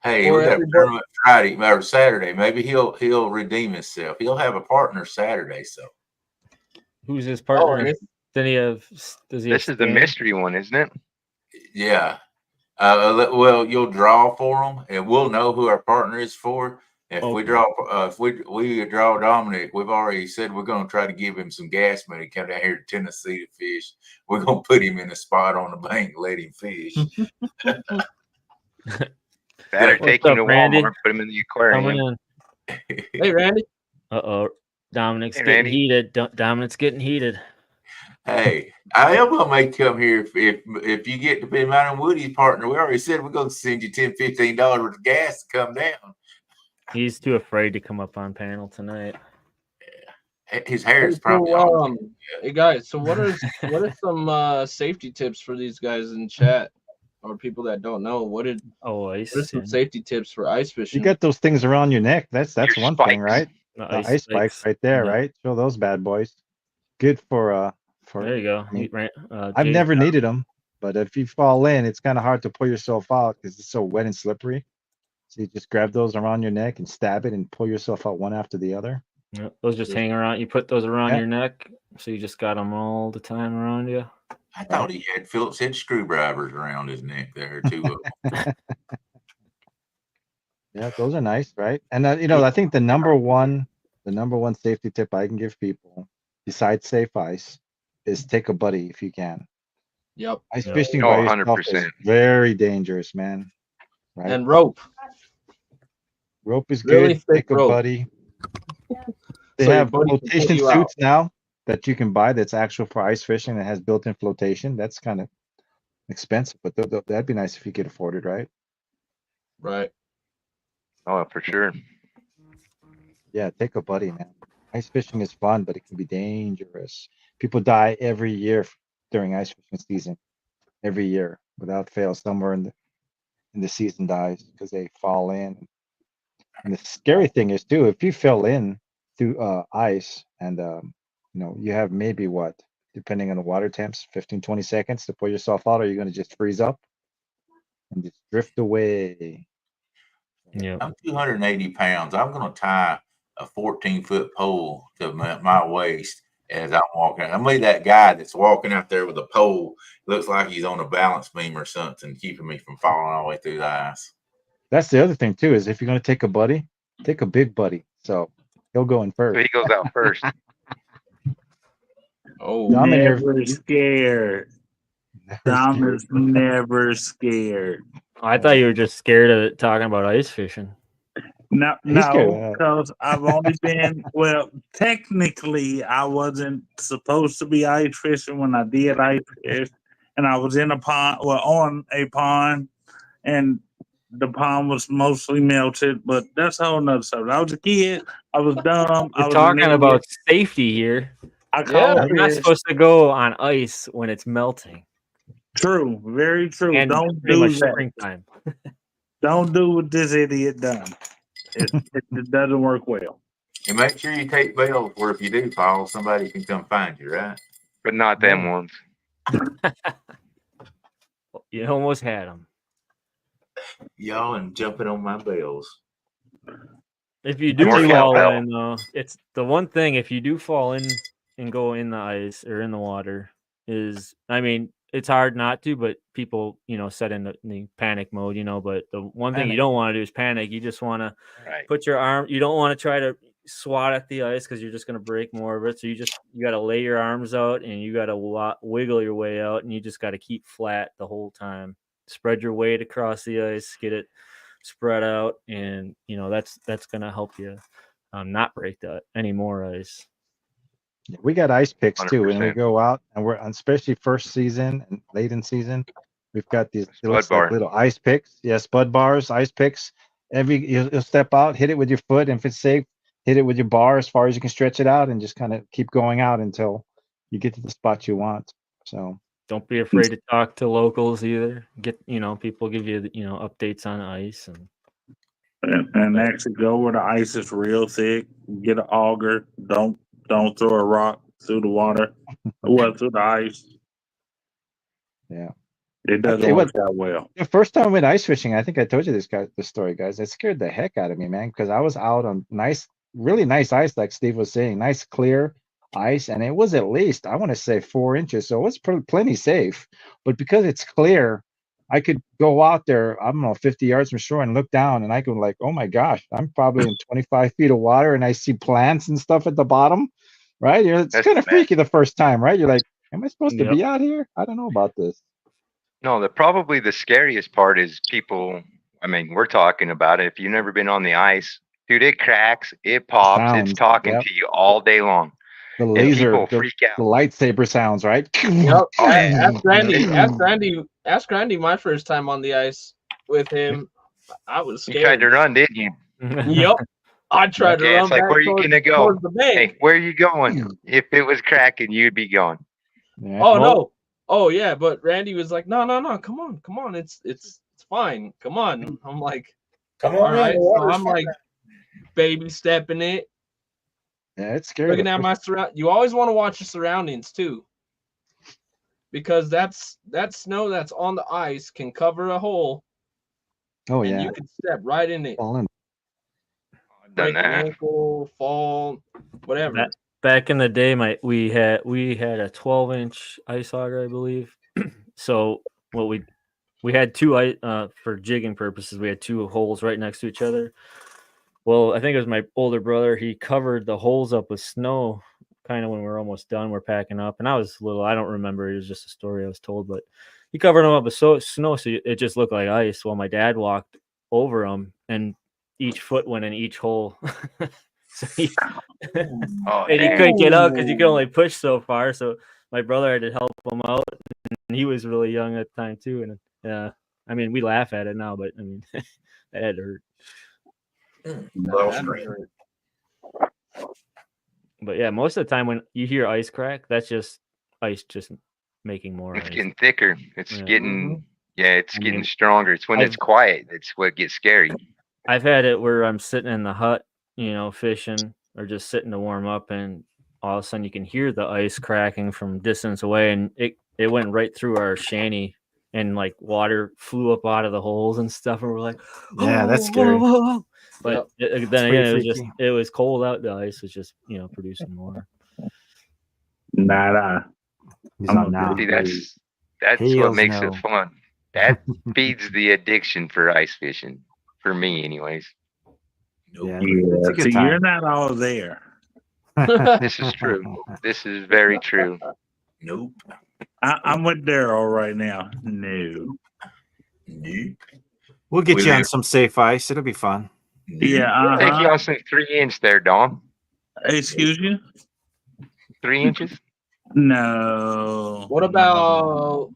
Hey,
Or
we got a
everybody-
tournament Friday or Saturday. Maybe he'll redeem himself. He'll have a partner Saturday. So
who's his
Oh,
partner?
and it's-
Does he have
This is the
Stan?
mystery one, isn't it?
yeah. Well, you'll draw for them, and we'll know who our partner is for. If we
Okay.
draw, if we draw Dominic, we've already said we're going to try to give him some gas money. Come down here to Tennessee to fish. We're going to put him in a spot on the bank, and let him fish.
Better
What's
take him
up,
to
Randy?
Walmart, put him in the
Coming
aquarium.
in.
Hey, Randy.
Dominic's
Hey,
getting
Randy.
heated. Dominic's getting heated.
Hey, I am gonna make come here if you get to be mine and Woody's partner. We already said we're gonna send you $10-15 worth of gas to come down.
He's too afraid to come up on panel tonight.
His hair is
So,
probably on.
hey guys, so what are some safety tips for these guys in chat or people that don't know? What are
Ice.
some safety tips for ice
You
fishing?
got those things around your neck. That's
Your
one
spikes.
thing, right?
The
The ice spikes right there,
Yeah.
right? Show those bad boys. Good for
There you go.
I mean,
Jay,
I've never needed them, but if you fall in, it's kind of hard to pull yourself out because it's so wet and slippery. So you just grab those around your neck and stab it and pull yourself out one after the other.
Yeah, those just hang around. You put those around
Yeah.
your neck, so you just got them all the time around you.
I thought he had Phillips head screwdrivers around his neck there too.
Yeah, those are nice, right? And I think the number one safety tip I can give people, besides safe ice, is take a buddy if you can.
Yep.
Ice
Yeah.
fishing
Oh,
by yourself is
100%.
very dangerous, man. Right?
And rope.
Rope is
Really
good.
thick
Take a
rope.
buddy. They
So your
have
buddy can pull
flotation
you out.
suits now that you can buy that's actual for ice fishing that has built-in flotation. That's kind of expensive, but that'd be nice if you could afford it, right?
Right.
Oh, for sure.
Yeah, take a buddy, man. Ice fishing is fun, but it can be dangerous. People die every year during ice fishing season. Every year, without fail, somewhere in the season dies because they fall in. And the scary thing is too, if you fell in through ice and you have maybe what, depending on the water temps, 15-20 seconds to pull yourself out, or you're gonna just freeze up and just drift away.
Yeah.
I'm 280 pounds. I'm going to tie a 14-foot pole to my waist as I'm walking. I'm like that guy that's walking out there with a pole. Looks like he's on a balance beam or something, keeping me from falling all the way through the ice.
That's the other thing too, is if you're gonna take a buddy, take a big buddy. So he'll go in
So
first.
he goes out first.
Oh,
Dom, and
Never scared. Dom is never scared.
I thought you were just scared of it talking about ice fishing.
No,
He's scared of
no,
that.
because I've only been technically I wasn't supposed to be ice fishing when I did ice fish, and I was in a pond, on a pond, and the pond was mostly melted. But that's a whole nother subject. I was a kid. I was dumb. I
We're
was
talking
an
about
idiot.
safety here.
I
Yeah.
caught
You're not
fish.
supposed to go on ice when it's melting.
True, very true.
And
Don't
pretty
do
much
that.
springtime.
Don't do what this idiot done. It doesn't work well.
And make sure you take bail where if you do fall, somebody can come find you, right?
But not them ones.
You almost had them.
Y'all and jumping on my bells.
If you do
More
fall
cowbell.
in, though, it's the one thing. If you do fall in and go in the ice or in the water, is it's hard not to, but people set in the panic mode, But the one thing you don't want to do is panic. You just want to
Right.
put your arm. You don't want to try to swat at the ice because you're just going to break more of it. So you got to lay your arms out and you got to wiggle your way out, and you just got to keep flat the whole time. Spread your weight across the ice, get it spread out, and that's going to help you not break any more ice.
We got ice picks too, and we
100%.
go out and we're especially first season and late in season. We've got these. It looks like little ice picks. Yeah, spud bars, ice picks. You'll step out, hit it with your foot, and if it's safe, hit it with your bar as far as you can stretch it out, and just kind of keep going out until you get to the spot you want. So
don't be afraid to talk to locals either. Get people give you updates on ice
and actually go where the ice is real thick. Get an auger. Don't throw a rock through the water. Well, through the ice.
Yeah.
It doesn't work out well.
The first time I went ice fishing, I think I told you this story, guys. It scared the heck out of me, man, because I was out on really nice ice, like Steve was saying, nice clear ice, and it was at least, I want to say, 4 inches, so it was plenty safe. But because it's clear, I could go out there, I don't know, 50 yards from shore and look down, and I go like, oh my gosh, I'm probably in 25 feet of water, and I see plants and stuff at the bottom, right? It's kind of freaky the first time, right? You're like, am I supposed to be out here? I don't know about this.
No, probably the scariest part is people. I mean, we're talking about it. If you've never been on the ice, dude, it cracks, it pops, it's talking to you all day long.
The laser,
people freak out.
The lightsaber sounds, right?
Yep. Ask Randy. My first time on the ice with him, I was scared.
You tried to run, didn't you?
Yep. I tried to run.
It's like, where are you gonna go? Hey, where are you going? If it was cracking, you'd be gone.
Yeah.
Oh no. Oh yeah, but Randy was like, no, come on, it's fine, come on. I'm like,
come on,
all right. So I'm like, baby stepping it.
Yeah, it's scary.
Looking at my surround. You always want to watch your surroundings too, because that snow that's on the ice can cover a hole.
Oh
and
yeah,
you can step right in it.
Fall in.
Break an ankle, fall, whatever.
Back in the day, we had a 12-inch ice auger, I believe. So what we had two for jigging purposes. We had two holes right next to each other. Well, I think it was my older brother. He covered the holes up with snow, kind of when we were almost done. We're packing up, and I was little. I don't remember. It was just a story I was told, but he covered them up with snow, so it just looked like ice. While my dad walked over them, and each foot went in each hole. So and he couldn't get out because you could only push so far. So my brother had to help him out, and he was really young at the time too. And I mean, we laugh at it now, but I mean, that had to hurt. But yeah, most of the time when you hear ice crack, that's just ice just making more.
It's
ice.
getting thicker. It's getting getting stronger. It's when it's quiet. It's what gets scary.
I've had it where I'm sitting in the hut, fishing or just sitting to warm up, and all of a sudden you can hear the ice cracking from distance away, and it went right through our shanty, and like water flew up out of the holes and stuff, and we're like,
yeah, that's scary.
But then again, it was cold out. The ice was just producing more.
Nada.
See, that's what makes it fun. That feeds the addiction for ice fishing, for me, anyways.
Yeah, so you're not all there.
This is true. This is very true.
Nope.
I'm with Daryl right now. No.
Nope.
We'll get you on some safe ice. It'll be fun.
Yeah.
Take you on some 3-inch there, Dom.
Excuse you?
3 inches?
No.
What about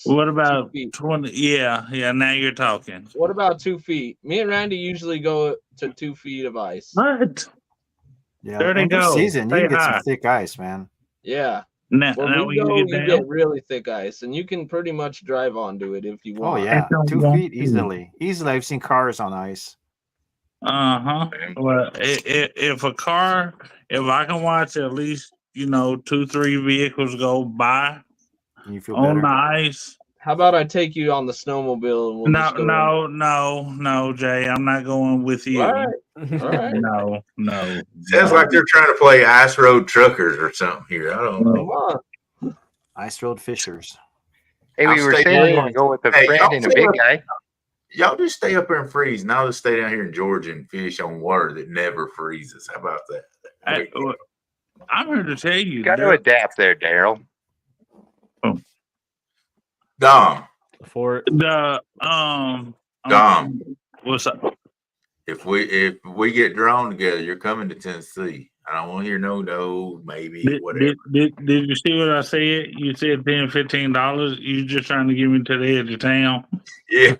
20? Yeah. Now you're talking.
What about 2 feet? Me and Randy usually go to 2 feet of ice.
What?
Yeah,
there they go.
Season, you can get some thick ice, man.
Yeah.
Now
we go, you get really thick ice, and you can pretty much drive onto it if you want.
Oh yeah, 2 feet easily. Easily, I've seen cars on ice.
Well, if I can watch at least 2-3 vehicles go by
you feel
on
better?
the ice.
How about I take you on the snowmobile? And
No, Jay, I'm not going with you.
All right.
No.
Sounds like they're trying to play Ice Road Truckers or something here. I don't know.
Ice Road Fishers.
Hey, we were saying we want to go with a friend and a big guy.
Y'all just stay up here and freeze, and I'll just stay down here in Georgia and fish on water that never freezes. How about that?
I'm here to tell you.
You got to adapt there, Daryl.
Dom.
For
the
Dom,
What's up?
if we get drawn together, you're coming to Tennessee. I don't want to hear no, maybe, whatever.
Did you see what I said? You said $10, $15. You just trying to get me to the edge of town.
Yeah.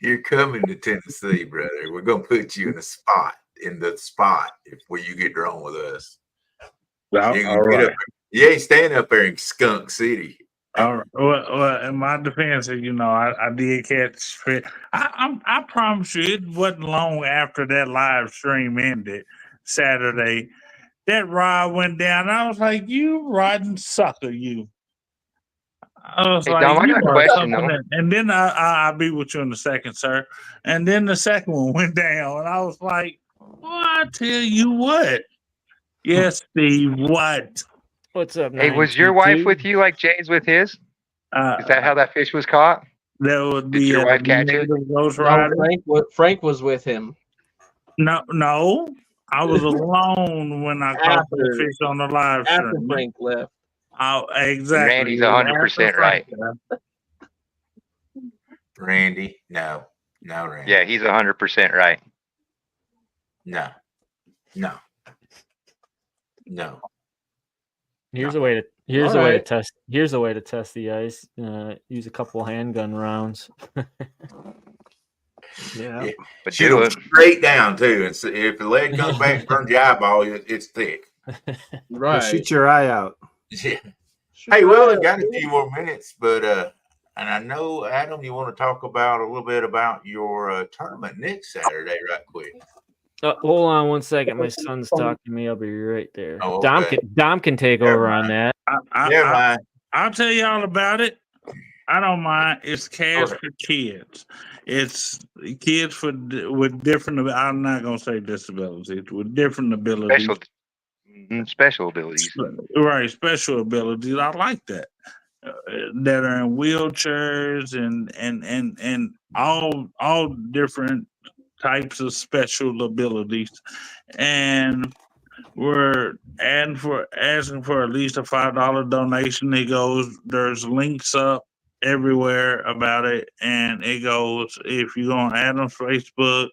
You're coming to Tennessee, brother. We're gonna put you in the spot if where you get drawn with us.
Well,
You
all right.
you ain't staying up there in Skunk City.
All right. Well, in my defense, you know, I did catch fish. I promise you, it wasn't long after that live stream ended Saturday. That rod went down. I was like, "You rotten sucker, you!" I was
Hey,
like,
Dom, I
"You
got a
are
question
something."
though.
And then I'll be with you in a second, sir. And then the second one went down, and I was like, "Well, I tell you what, yes, Steve, what?"
What's up,
Hey, was your wife
922?
with you like Jay's with his? Is that
Uh,
how that fish was caught?
that would
Did
be
your
a
wife catch it?
native Ghost
No,
Rider.
Frank was with him.
No, I was alone when I caught the
After-
fish on the live
After
stream.
Frank left.
Oh,
And
exactly.
Randy's
It was
100%
after
right.
Frank left.
Randy, no, Randy.
Yeah, he's 100% right.
No.
Here's
No.
a way to
Alright.
test. Here's a way to test the ice. Use a couple handgun rounds.
Yeah.
But
Shoot
do
them
it.
straight down too, and if the lead comes back and burns your eyeball, it's thick.
Yeah,
Right.
shoot your eye out.
Yeah.
Shoot
Hey,
your
well,
eye
we got
out,
a few more minutes, but and I know Adam, you want to talk about a little bit about your tournament next Saturday, right quick.
Hold on one second. My son's talking to me. I'll be right there.
Oh,
Dom
okay.
can take
Never
over
mind.
on that.
Never mind.
I'll tell you all about it. I don't mind. It's cash
Okay.
for kids. It's kids with different. I'm not gonna say disabilities, with different abilities.
Special abilities.
Right, special abilities. I like that. That are in wheelchairs and all different types of special abilities, and we're asking for at least a $5 donation. There's links up everywhere about it, and it goes if you go on Adam's Facebook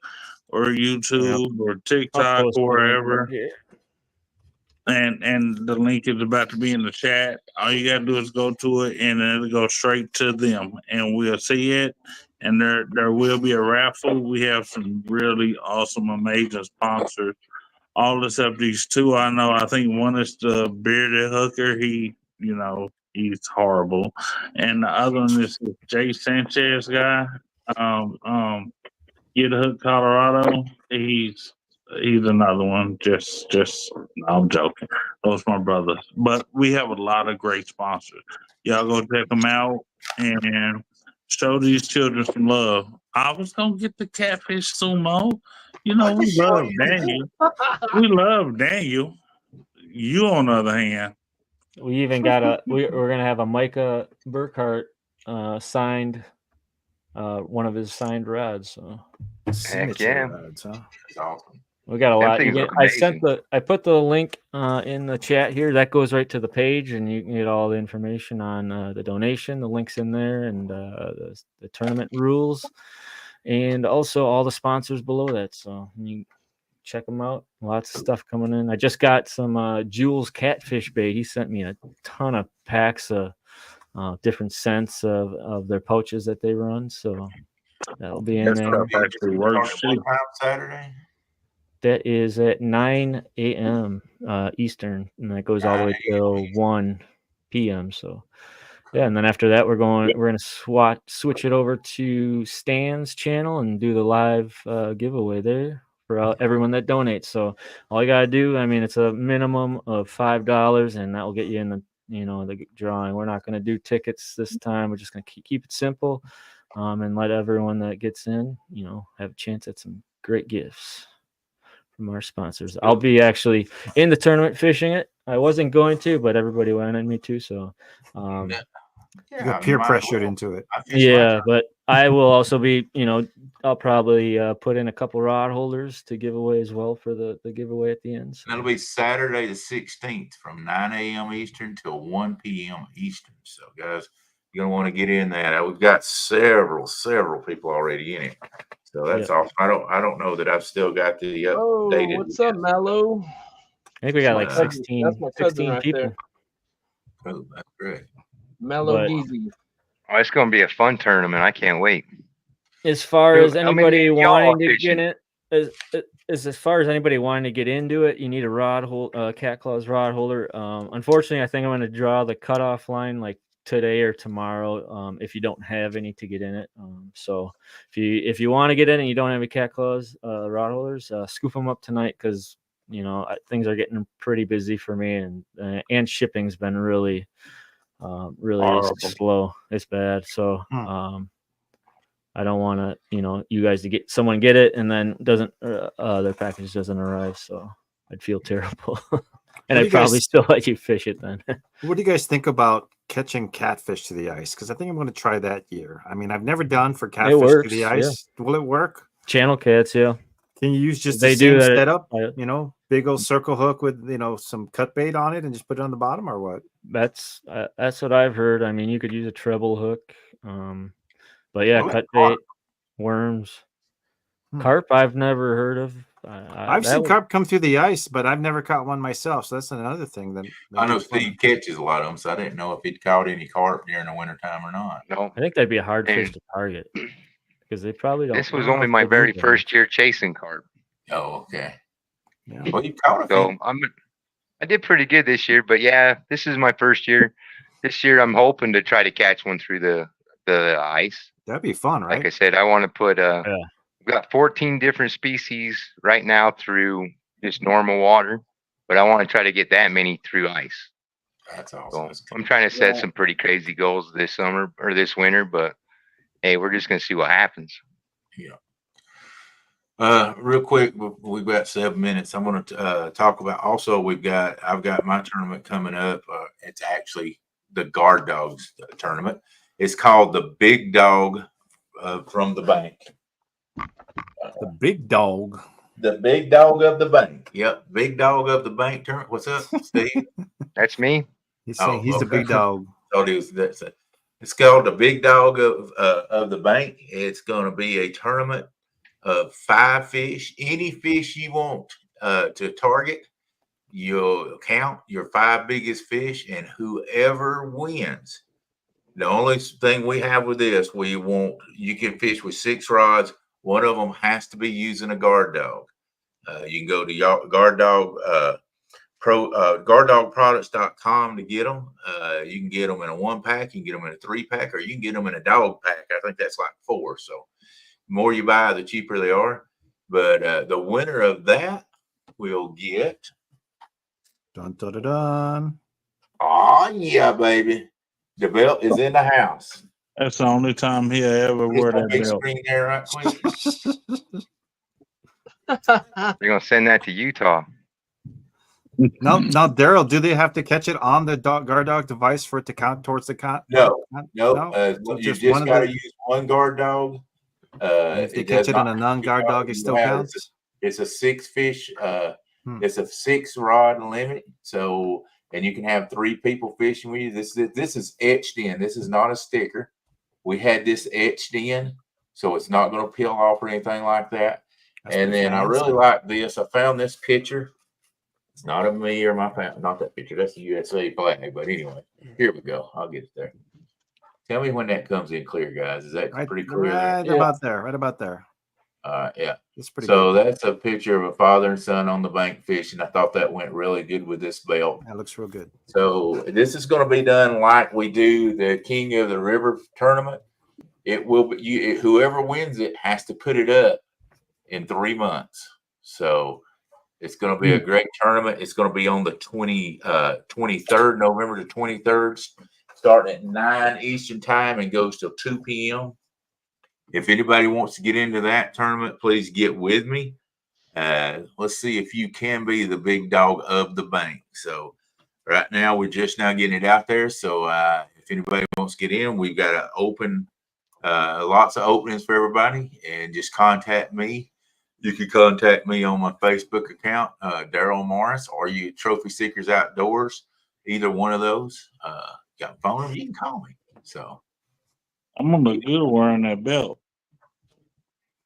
or YouTube or
I'll
TikTok
post
or
the link
wherever.
right here.
And the link is about to be in the chat. All you gotta do is go to it, and it'll go straight to them, and we'll see it. And there will be a raffle. We have some really awesome, amazing sponsors. All except these two I know. I think one is the bearded hooker. He's horrible, and the other one is the Jay Sanchez guy. Get Hook, Colorado. He's another one. Just no, I'm joking. Those my brothers. But we have a lot of great sponsors. Y'all go check them out and show these children some love. I was gonna get the catfish sumo. You know, we love Daniel. We love Daniel. You on the other hand.
We even got we're gonna have a Micah Burkhart signed one of his signed rods. So
Signature
yeah.
rods, huh?
That's awesome.
we got a
Them
lot.
things look
I put the link in the chat here. That goes right to the page, and you can get all the information on the donation. The link's in there, and the tournament rules, and also all the sponsors below that. So you check them out. Lots of stuff coming in. I just got some Jules catfish bait. He sent me a ton of packs of different scents of their pouches that they run. So that'll be in
That
there.
stuff actually works too.
What time Saturday?
That is at 9 a.m. Eastern, and that goes all the way till 1 p.m. So yeah, and then after that, we're gonna switch it over to Stan's channel and do the live giveaway there for everyone that donates. So all you gotta do, I mean, it's a minimum of $5, and that will get you in the drawing. We're not gonna do tickets this time. We're just gonna keep it simple, and let everyone that gets in, have a chance at some great gifts from our sponsors. I'll be actually in the tournament fishing it. I wasn't going to, but everybody wanted me to, so
You got peer pressured into it.
yeah, but I will also be, I'll probably put in a couple rod holders to give away as well for the giveaway at the end. So.
That'll be Saturday the 16th from 9 a.m. Eastern till 1 p.m. Eastern. So, guys, You're gonna want to get in that. We've got several people already in it. So that's awesome. I don't know that I've still got the updated.
Oh, what's up, Mello?
I think we got like
That's my
16,
That's my cousin
16
right
people.
there.
Oh, that's great.
Mello
But-
Geezy.
Oh, it's going to be a fun tournament. I can't wait.
As far
Who-
as
how many
anybody
of y'all
wanting to
fishing?
get in, as far as anybody wanting to get into it, you need a rod hold, cat claws rod holder. Unfortunately, I think I'm going to draw the cutoff line like today or tomorrow. If you don't have any to get in it, so if you want to get in and you don't have a cat claws rod holders, scoop them up tonight because things are getting pretty busy for me and shipping's been really slow. It's bad. So I don't want to, you guys to get someone get it and then doesn't their package doesn't arrive. So I'd feel terrible, and I'd probably still let you fish it then.
What do you guys think about catching catfish to the ice? Because I think I'm going to try that year. I mean, I've never done for catfish to the ice. Yeah. Will it work?
Channel cats, yeah.
Can you use just the same setup? Big old circle hook with some cut bait on it and just put it on the bottom, or what?
That's what I've heard. I mean, you could use a treble hook. But yeah, cut bait, worms, carp. I've never heard of.
I've seen carp come through the ice, but I've never caught one myself. So that's another thing. That
I know Steve catches a lot of them, so I didn't know if he'd caught any carp during the wintertime or not.
No,
I think that'd be a hard fish to target because they probably don't.
This was only my very first year chasing carp.
Oh, okay.
Yeah.
Well, you caught a
few. I did pretty good this year, but yeah, this is my first year. This year, I'm hoping to try to catch one through the ice.
That'd be fun, right?
Like I said, I want to put we've got 14 different species right now through just normal water, but I want to try to get that many through ice.
That's awesome.
So I'm trying to set some pretty crazy goals this summer or this winter, but hey, we're just gonna see what happens.
Yeah. Real quick, we've got 7 minutes. I'm going to talk about. Also, I've got my tournament coming up. It's actually the Guard Dogs tournament. It's called the Big Dog from the Bank.
The Big Dog.
The Big Dog of the Bank. Yep, Big Dog of the Bank tournament. What's up, Steve?
That's me.
He's saying he's the big dog.
It's called the Big Dog of the Bank. It's going to be a tournament of 5 fish. Any fish you want to target, you'll count your 5 biggest fish, and whoever wins. The only thing we have with this, you can fish with 6 rods. One of them has to be using a guard dog. You can go to guard dog guarddogproducts.com to get them. You can get them in a 1-pack, you can get them in a 3-pack, or you can get them in a dog pack. I think that's like 4. So the more you buy, the cheaper they are. But the winner of that will get.
Dun dun dun dun.
Oh yeah, baby. The belt is in the house.
That's the only time he'll ever wear that
big
belt.
screen there, right quick.
You're gonna send that to Utah.
Now, Daryl, do they have to catch it on the guard dog device for it to count towards the count?
No.
So
You just got to use one guard dog.
If they catch it on a non-guard dog, it still counts.
It's a 6 fish. It's a 6 rod limit. So, and you can have 3 people fishing with you. This is etched in. This is not a sticker. We had this etched in, so it's not going to peel off or anything like that. And then I really like this. I found this picture. It's not of me or my family. Not that picture. That's the USA flag. But anyway, here we go. I'll get it there. Tell me when that comes in clear, guys. Is that pretty clear?
Right about there. Right about there.
Yeah.
It's pretty
so
good.
That's a picture of a father and son on the bank fishing. I thought that went really good with this belt.
That looks real good.
So this is going to be done like we do the King of the River tournament. It will be whoever wins it has to put it up in 3 months. So it's going to be a great tournament. It's going to be on the 23rd, November the 23rd, starting at 9 Eastern time and goes till 2 p.m. If anybody wants to get into that tournament, please get with me. Let's see if you can be the big dog of the bank. So right now, we're just now getting it out there. So if anybody wants to get in, we've got to open lots of openings for everybody, and just contact me. You can contact me on my Facebook account, Daryl Morris, or you Trophy Seekers Outdoors. Either one of those. Got a phone number? You can call me. So
I'm gonna look good wearing that belt.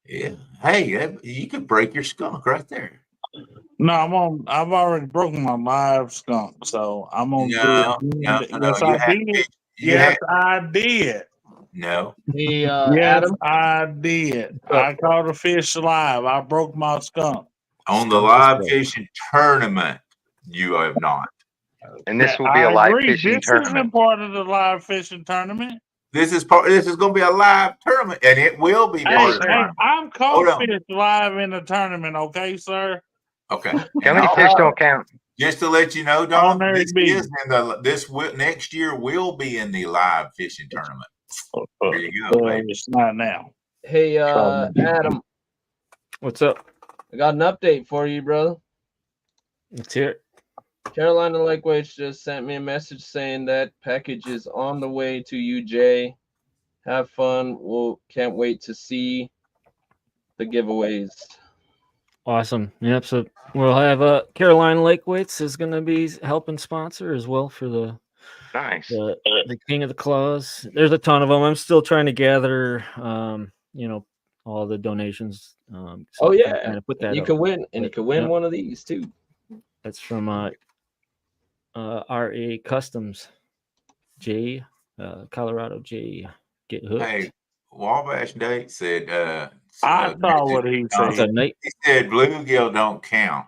yeah, hey, you could break your skunk right there.
No, I've already broken my live skunk, so I'm gonna do it.
No,
Yes, I did. Yes, I did.
No.
Hey,
Yes,
Adam.
I did. I caught a fish live. I broke my skunk.
On the live fishing tournament, you have not.
And this will be
I
a live
agree.
fishing
This
tournament.
isn't part of the live fishing tournament.
This is going to be a live tournament, and it will be part of the live.
I've caught fish live in the tournament. Okay, sir.
Okay.
How many fish don't count?
Just to let you know, Dom, this next year will be in the live fishing tournament. There you go, baby.
It's not now.
Hey, Adam.
What's up?
I got an update for you, brother.
Let's hear it.
Carolina Lakeweights just sent me a message saying that package is on the way to you, Jay. Have fun. Can't wait to see the giveaways.
Awesome. Yep. So we'll have Carolina Lakeweights is going to be helping sponsor as well for the the King of the Claws. There's a ton of them. I'm still trying to gather, all the donations.
So yeah,
put that
you can win, and you can win one of these too.
That's from RA Customs, J, Colorado J. Get hooked.
Hey, Wabash Nate said.
I saw what he said.
He said bluegill don't count.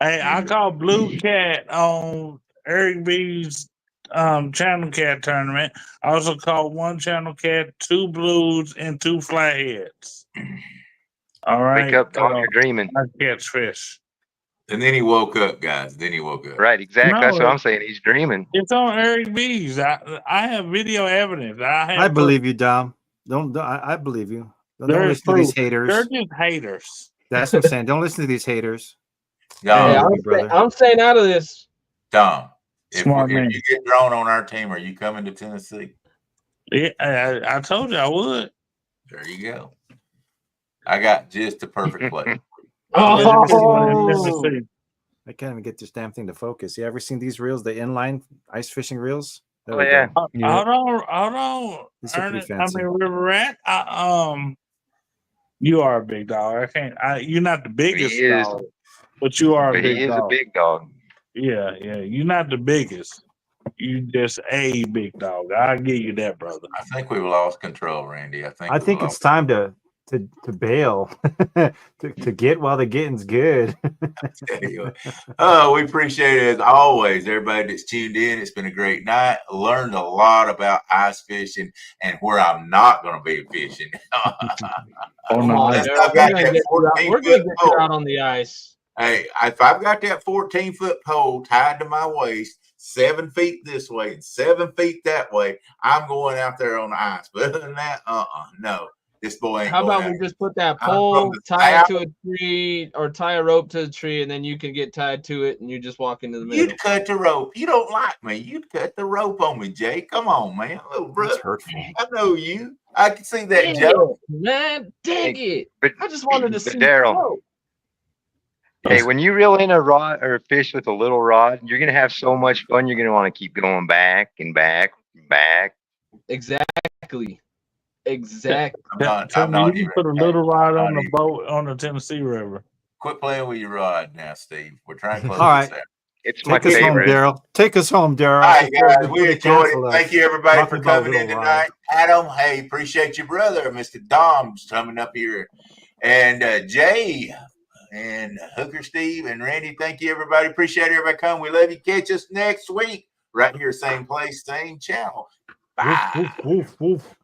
Hey, I caught blue cat on Eric B's channel cat tournament. I also caught one channel cat, 2 blues, and 2 flatheads. All right.
Wake up, Tom, you're dreaming.
I catch fish.
And then he woke up, guys. Then he woke up.
Right, exactly. That's what I'm saying. He's dreaming.
It's on Eric B's. I have video evidence.
I believe you, Dom. I believe you. Don't listen to these haters.
They're just haters.
That's what I'm saying. Don't listen to these haters.
Dom,
I'm staying out of this.
Dom, if you get drawn on our team, are you coming to Tennessee?
Yeah, I told you I would.
There you go. I got just the perfect play.
I can't even get this damn thing to focus. You ever seen these reels, the inline ice fishing reels?
Oh yeah.
Hold on.
These are pretty fancy.
I mean, River Rat. You are a big dog. I can't. You're not the biggest dog, but you are a big dog.
He is a big dog.
Yeah. You're not the biggest. You just a big dog. I'll give you that, brother.
I think we've lost control, Randy.
I think it's time to bail to get while the getting's good.
Oh, we appreciate it as always. Everybody that's tuned in, it's been a great night. Learned a lot about ice fishing and where I'm not going to be fishing.
We're gonna get you out on the ice.
Hey, if I've got that 14-foot pole tied to my waist, 7 feet this way and 7 feet that way, I'm going out there on the ice. But other than that, no. This boy ain't.
How about we just put that pole, tie it to a tree, or tie a rope to a tree, and then you can get tied to it, and you just walk into the middle.
You'd cut the rope. You don't like me. You'd cut the rope on me, Jay. Come on, man, little brother.
That's hurtful.
I know you. I can see that joke,
man. Dang it!
But
I just wanted to see
Daryl. Hey, when you reel in a rod or a fish with a little rod, you're gonna have so much fun. You're gonna want to keep going back and back and back.
Exactly. Exactly.
I'm not
you
even,
put a little rod on the boat on the Tennessee River.
Quit playing with your rod now, Steve. We're trying to close
All right.
this out.
It's my
Take us home,
favorite.
Daryl. Take us home, Daryl.
All right, guys, we enjoyed it. Thank you, everybody, for coming in tonight. Adam, hey, appreciate your brother, Mr. Dom's coming up here, and Jay, and Hooker Steve, and Randy. Thank you, everybody. Appreciate everybody coming. We love you. Catch us next week, right here, same place, same channel. Bye.
Woof, woof, woof.